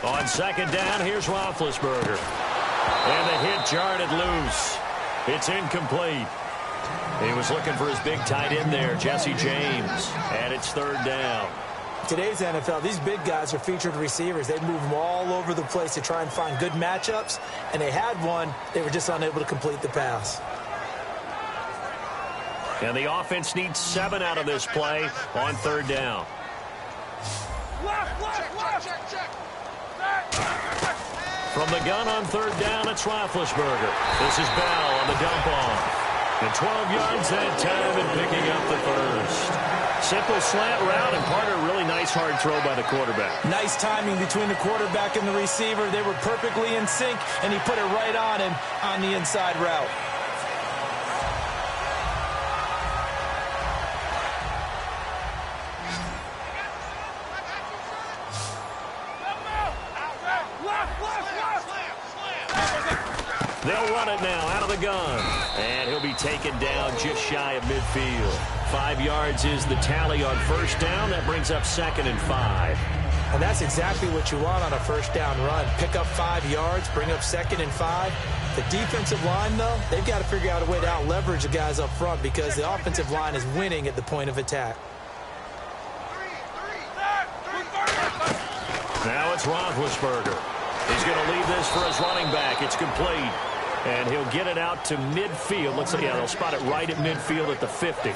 On second down, here's Roethlisberger. And the hit jarred it loose. It's incomplete. He was looking for his big tight end there, Jesse James. And it's third down. Today's NFL, these big guys are featured receivers. They move them all over the place to try and find good matchups. And they had one. They were just unable to complete the pass. And the offense needs 7 out of this play on third down. From the gun on third down, it's Roethlisberger. This is Bell on the dump off. And 12 yards that time and picking up the first. Simple slant route, and part of a really nice hard throw by the quarterback. Nice timing between the quarterback and the receiver. They were perfectly in sync, and he put it right on him on the inside route. They'll run it now out of the gun. And he'll be taken down just shy of midfield. 5 yards is the tally on first down. That brings up second and 5. And that's exactly what you want on a first down run. Pick up 5 yards, bring up second and 5. The defensive line, though, they've got to figure out a way to out-leverage the guys up front because the offensive line is winning at the point of attack. Now it's Roethlisberger. He's going to leave this for his running back. It's complete. And he'll get it out to midfield. Looks like, yeah, they'll spot it right at midfield at the 50.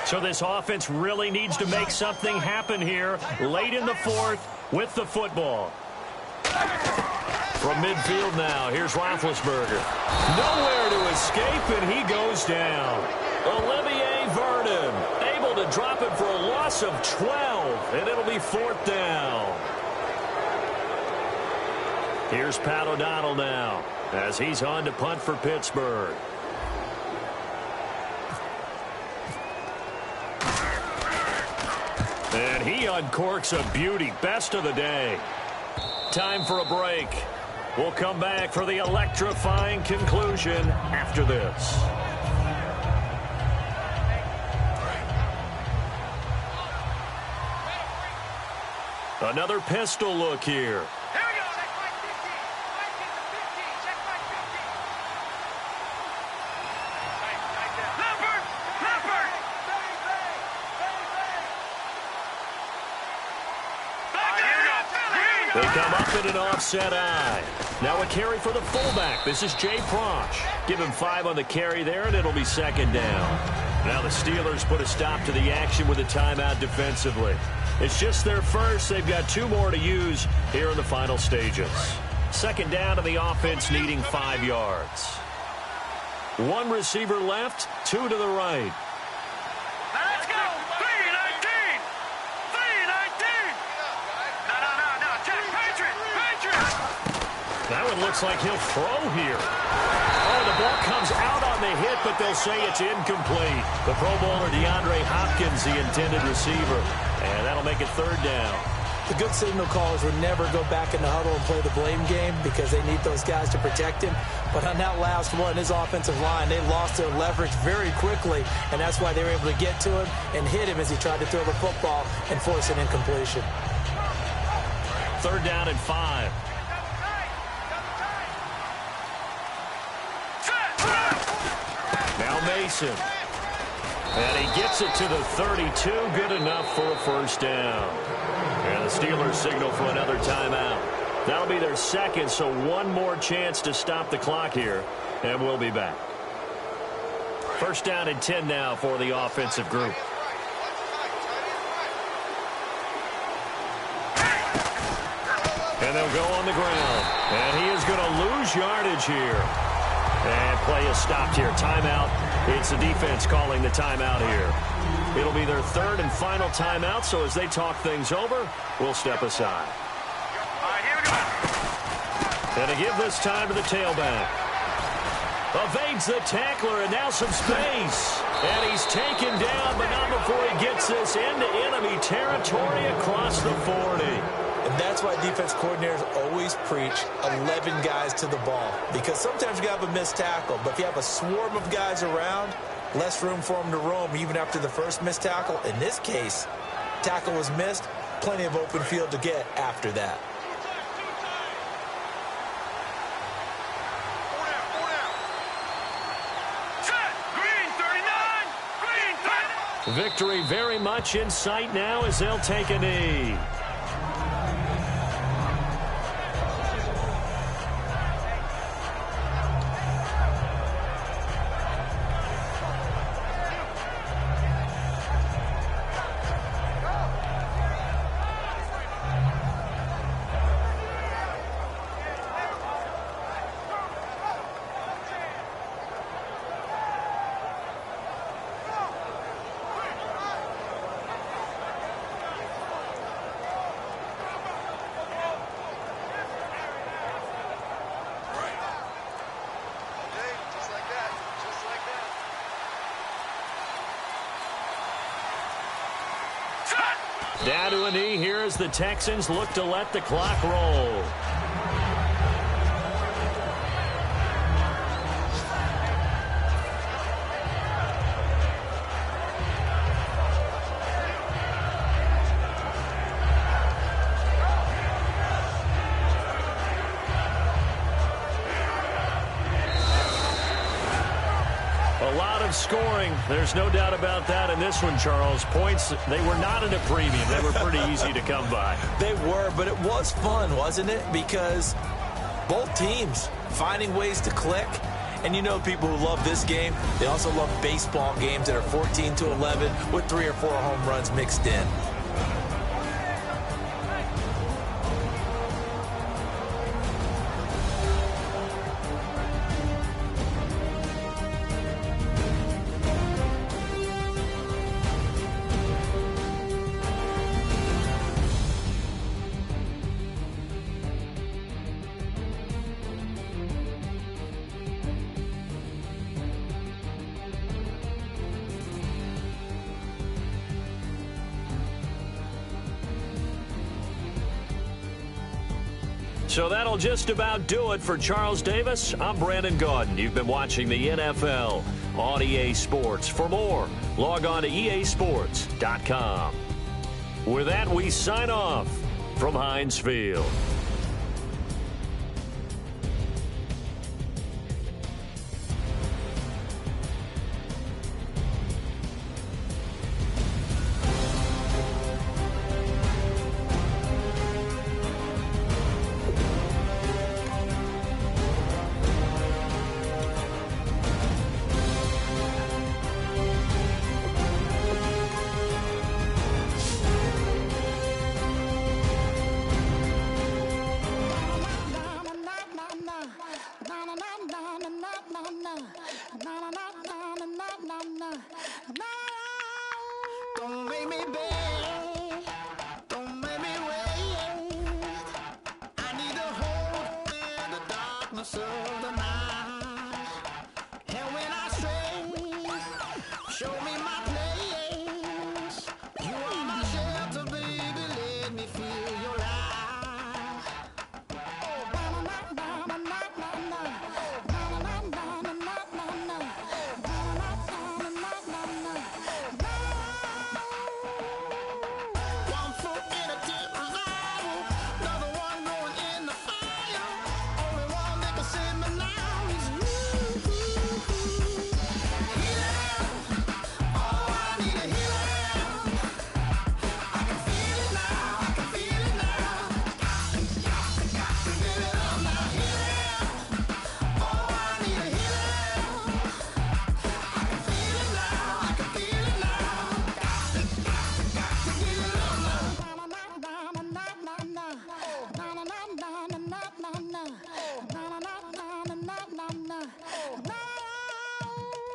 So this offense really needs to make something happen here late in the fourth with the football. From midfield now, here's Roethlisberger. Nowhere to escape, and he goes down. Olivier Vernon able to drop it for a loss of 12, and it'll be fourth down. Here's Pat O'Donnell now as he's on to punt for Pittsburgh. And he uncorks a beauty. Best of the day. Time for a break. We'll come back for the electrifying conclusion after this. Another pistol look here. They come up in an offset eye. Now a carry for the fullback. This is Jay Prosch. Give him 5 on the carry there, and it'll be second down. Now the Steelers put a stop to the action with a timeout defensively. It's just their first. They've got 2 more to use here in the final stages. Second down, and the offense needing 5 yards. 1 receiver left, 2 to the right. That one looks like he'll throw here. Oh, the ball comes out on the hit, but they'll say it's incomplete. The Pro Bowler DeAndre Hopkins, the intended receiver. And that'll make it third down. The good signal callers would never go back in the huddle and play the blame game because they need those guys to protect him. But on that last one, his offensive line, they lost their leverage very quickly, and that's why they were able to get to him and hit him as he tried to throw the football and force an incompletion. Third down and 5. Now Mason. And he gets it to the 32. Good enough for a first down. And the Steelers signal for another timeout. That'll be their second, so one more chance to stop the clock here. And we'll be back. First down and 10 now for the offensive group. And they'll go on the ground. And he is going to lose yardage here. And play is stopped here. Timeout. It's the defense calling the timeout here. It'll be their third and final timeout, so as they talk things over, we'll step aside. All right, here we go. And to give this time to the tailback. Evades the tackler, and now some space. And he's taken down, but not before he gets this into enemy territory across the 40. And that's why defense coordinators always preach 11 guys to the ball. Because sometimes you have a missed tackle, but if you have a swarm of guys around, less room for them to roam even after the first missed tackle. In this case, tackle was missed, plenty of open field to get after that. Victory very much in sight now as they'll take a knee. Down to a knee here as the Texans look to let the clock roll. Scoring, there's no doubt about that in this one, Charles. Points, they were not in a premium. They were pretty easy to come by. They were, but it was fun, wasn't it? Because both teams finding ways to click. And you know people who love this game, they also love baseball games that are 14-11 with 3 or 4 home runs mixed in. So that'll just about do it for Charles Davis. I'm Brandon Gaudin. You've been watching the NFL on EA Sports. For more, log on to easports.com. With that, we sign off from Heinz Field. darkness of the night. And when I stray, show me my place. You are my shelter, baby, let me feel your light.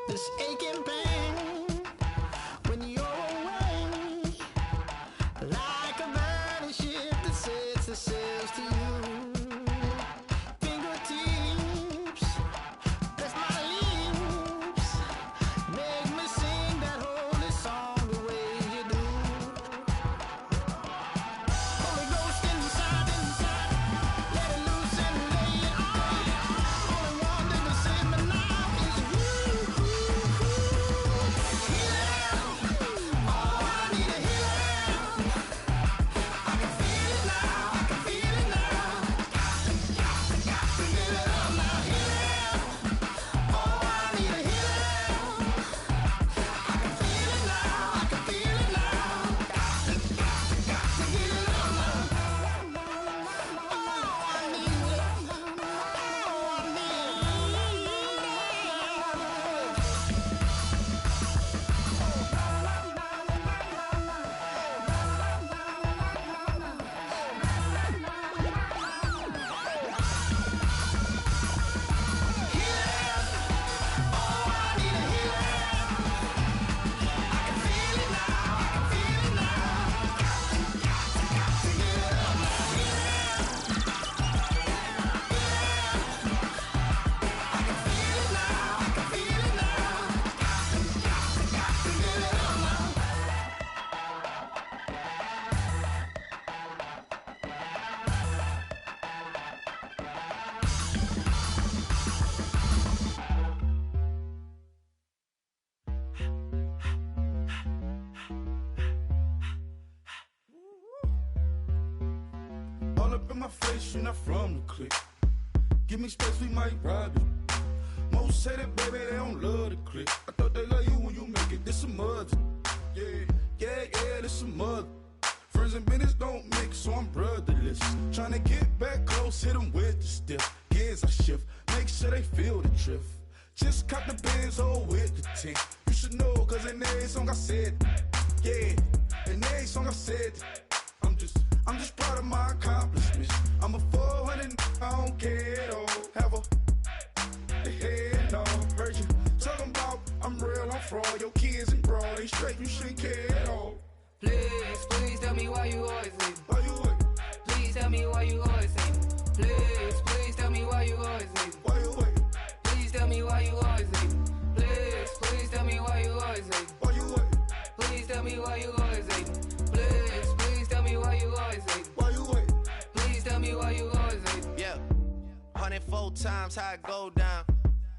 This aching pain when you're away, like a burning ship that sets itself to you. Fingertips, press my lips, make me sing that holy song the way you do. Holy Ghost inside, let it loose and lay it on. Only one that can save me now is you. All up in my face, you're not from the clique. Give me space, we might rob it. Most say that, baby, they don't love the clique. I thought they love you when you make it. This a mother. Yeah, this a mother. Friends and business don't mix, so I'm brotherless. Tryna get back close, hit them with the stiff. Gears I shift, make sure they feel the drift. Just cop the Benz, oh, with the tint. You should know, cause in every song I said, yeah, in every song I said, I'm just proud of my accomplishments. I'm a 400, I don't care at all. Have a head, no, heard you talking about I'm real, I'm fraud. Your kids and broad, they straight, you shouldn't care at all. Please tell me why you always leave. Why you wait? Please tell me why you always leave. Please tell me why you always leave. Why you wait? Please tell me why you always leave. Please tell me why you always leave. Why you wait? Please tell me why you always leave. Please tell me why you always leave. Why you wait? Please tell me why you always leave. Yeah, 104 times how it go down.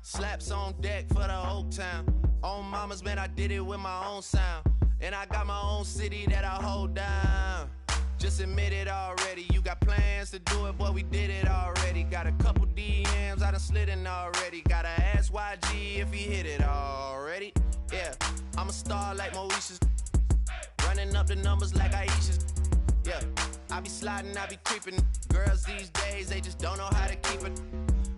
Slaps on deck for the whole town. On mamas, man, I did it with my own sound. And I got my own city that I hold down. Just admit it already. You got plans to do it, boy, we did it already. Got a couple DMs, I done slid in already. Gotta ask YG if he hit it already. Yeah, I'm a star like Mauritius. Running up the numbers like Aisha's. Yeah, I be sliding, I be creeping. Girls these days, they just don't know how to keep it.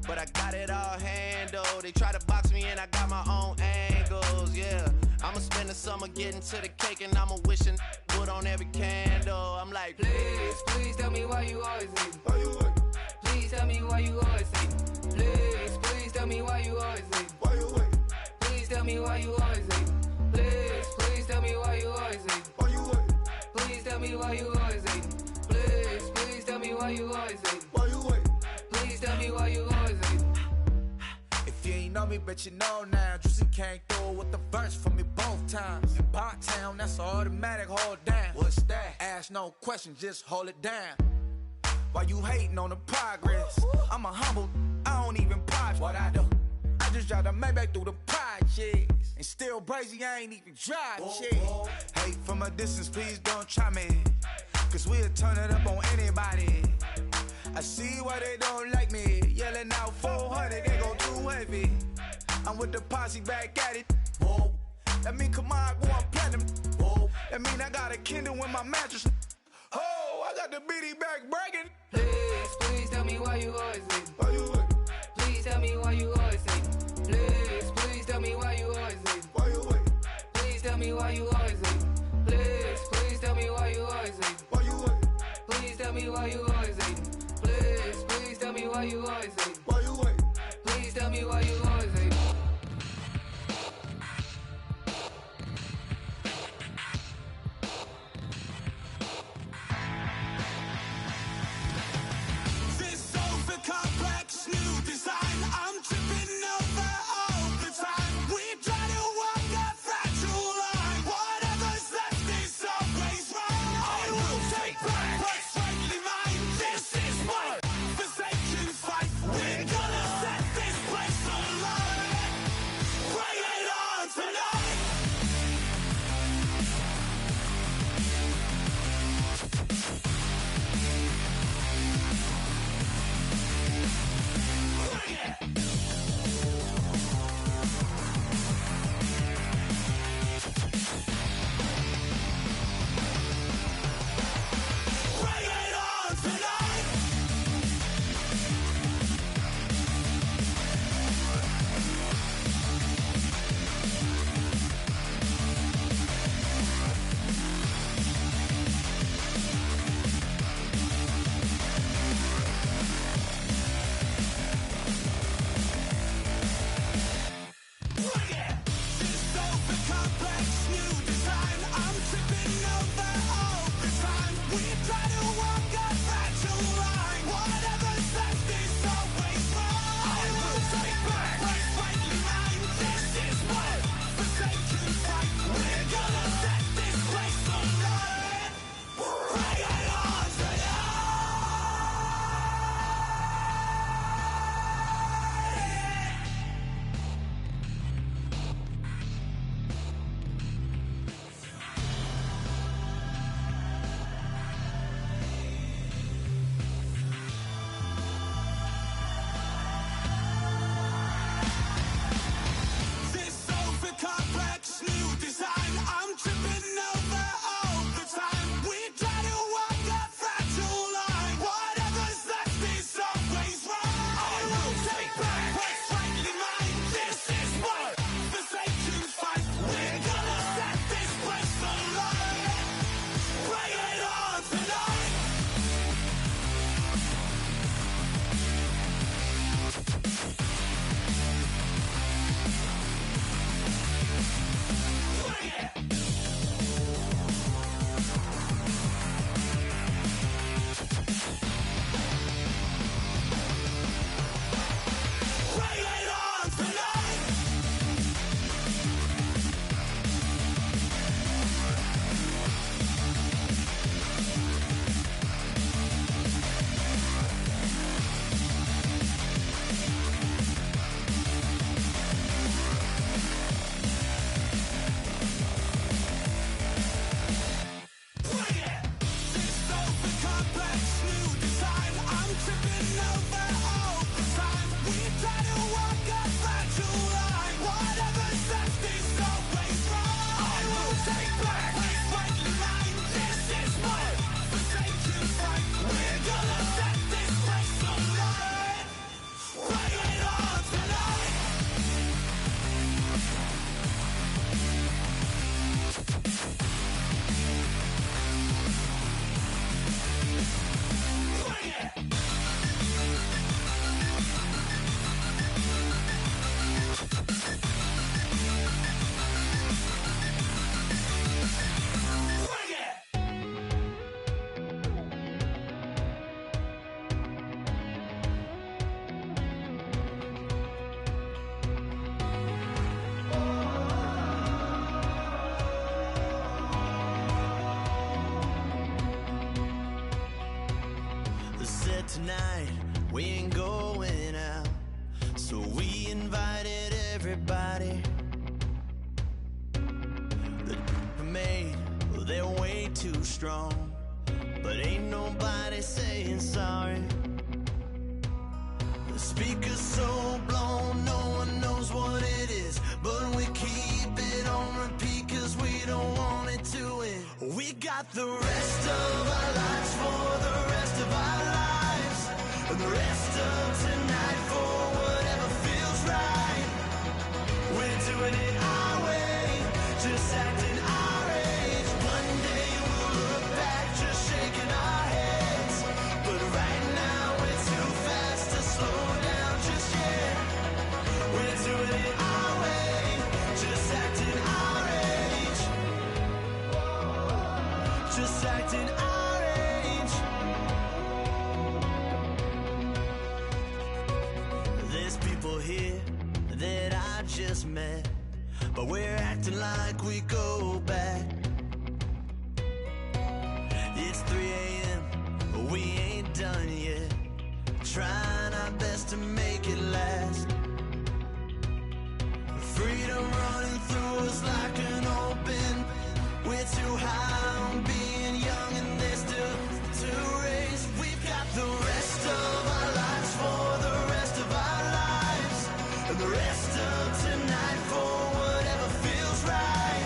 But I got it all handled. They try to box me in, I got my own angles, yeah. I'ma spend the summer getting to the cake and I'ma wishing wood on every candle. I'm like, please tell me why you always leave. Why you wait? Please tell me why you always leave. Please tell me why you always leave. Why you wait? Please tell me why you always leave. Please tell me why you always leave. Why you wait? Please tell me why you always leave. Please tell me why you always leave. Why you wait? Please tell me why you always leave. me, but you know now. Juicy came through with the verse for me both times. In Bondtown, that's an automatic hold down. What's that? Ask no question, just hold it down. Why you hating on the progress? I'm a humble, I don't even pop. What I do? I just drive the Maybach through the projects. And still crazy, I ain't even drive shit. Hate from a distance, please don't try me. Cause we'll turn it up on anybody. I see why they don't like me. Yelling out 400, they gon' too heavy. I'm with the posse back at it. Whoa. That mean come on, go on platinum. Whoa. That mean I got a Kindle in my mattress. Oh, I got the BD back bragging. Please tell me why you always hating. Why you wait? Please tell me why you always hating. Please tell me why you always hating. Why you wait? Please tell me why you always hating. Please tell me why you always hating. Why you wait? Please tell me why you always hating. Please tell me why you always hating. Why you wait? Please tell me why you always hating. This over complex new design, I'm tripping over all the time. We try to walk that fragile line. Whatever's left is always right. I will take back what's rightly mine. This is my forsaken fight. We're everybody. The made, well, they're way too strong, but ain't nobody saying sorry. The speaker's so blown, no one knows what it is, but we keep it on repeat cause we don't want it to end. We got the rest of our lives for the rest of our lives, and the rest of tonight for whatever feels right. We're doing it our way, just acting our age. One day we'll look back just shaking our heads, but right now we're too fast to slow down just yet. We're doing it our way, just acting our age, just acting our age. There's people here that I just met, but we're acting like we go back. It's 3 a.m., but we ain't done yet, trying our best to make it last. Freedom running through us like an open. We're too high on being young and there's still to raise. We've got the rest of our lives for the rest of our lives, and the rest of tonight for whatever feels right.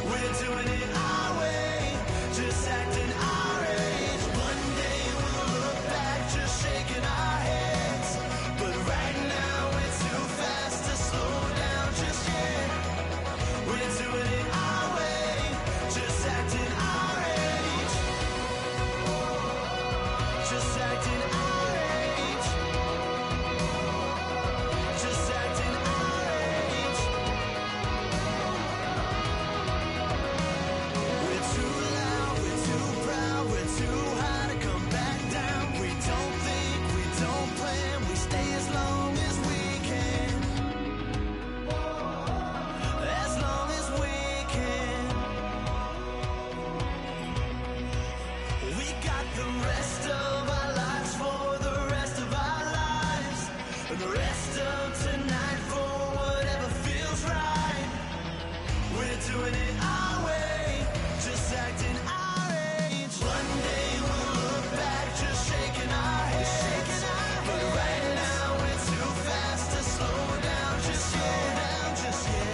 We're doing it our way, just acting our age. One day we'll look back just shaking our heads, but right now we're too fast to slow down just yet. We're doing it our way, just acting our age, just acting our age, just acting our age. We're too loud, we're too proud, we're too high to come back down. We don't think, we don't plan, we stay as long as we can, as long as we can. We got the rest of our lives for the rest of our lives, and the rest of tonight for whatever feels right. We're doing it our way, just acting our age. One day we'll look back just shaking our heads, but right now we're too fast to slow down just yet.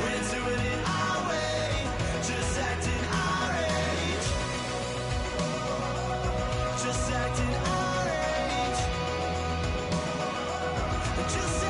We're doing it our way, just acting our age, just acting our age, just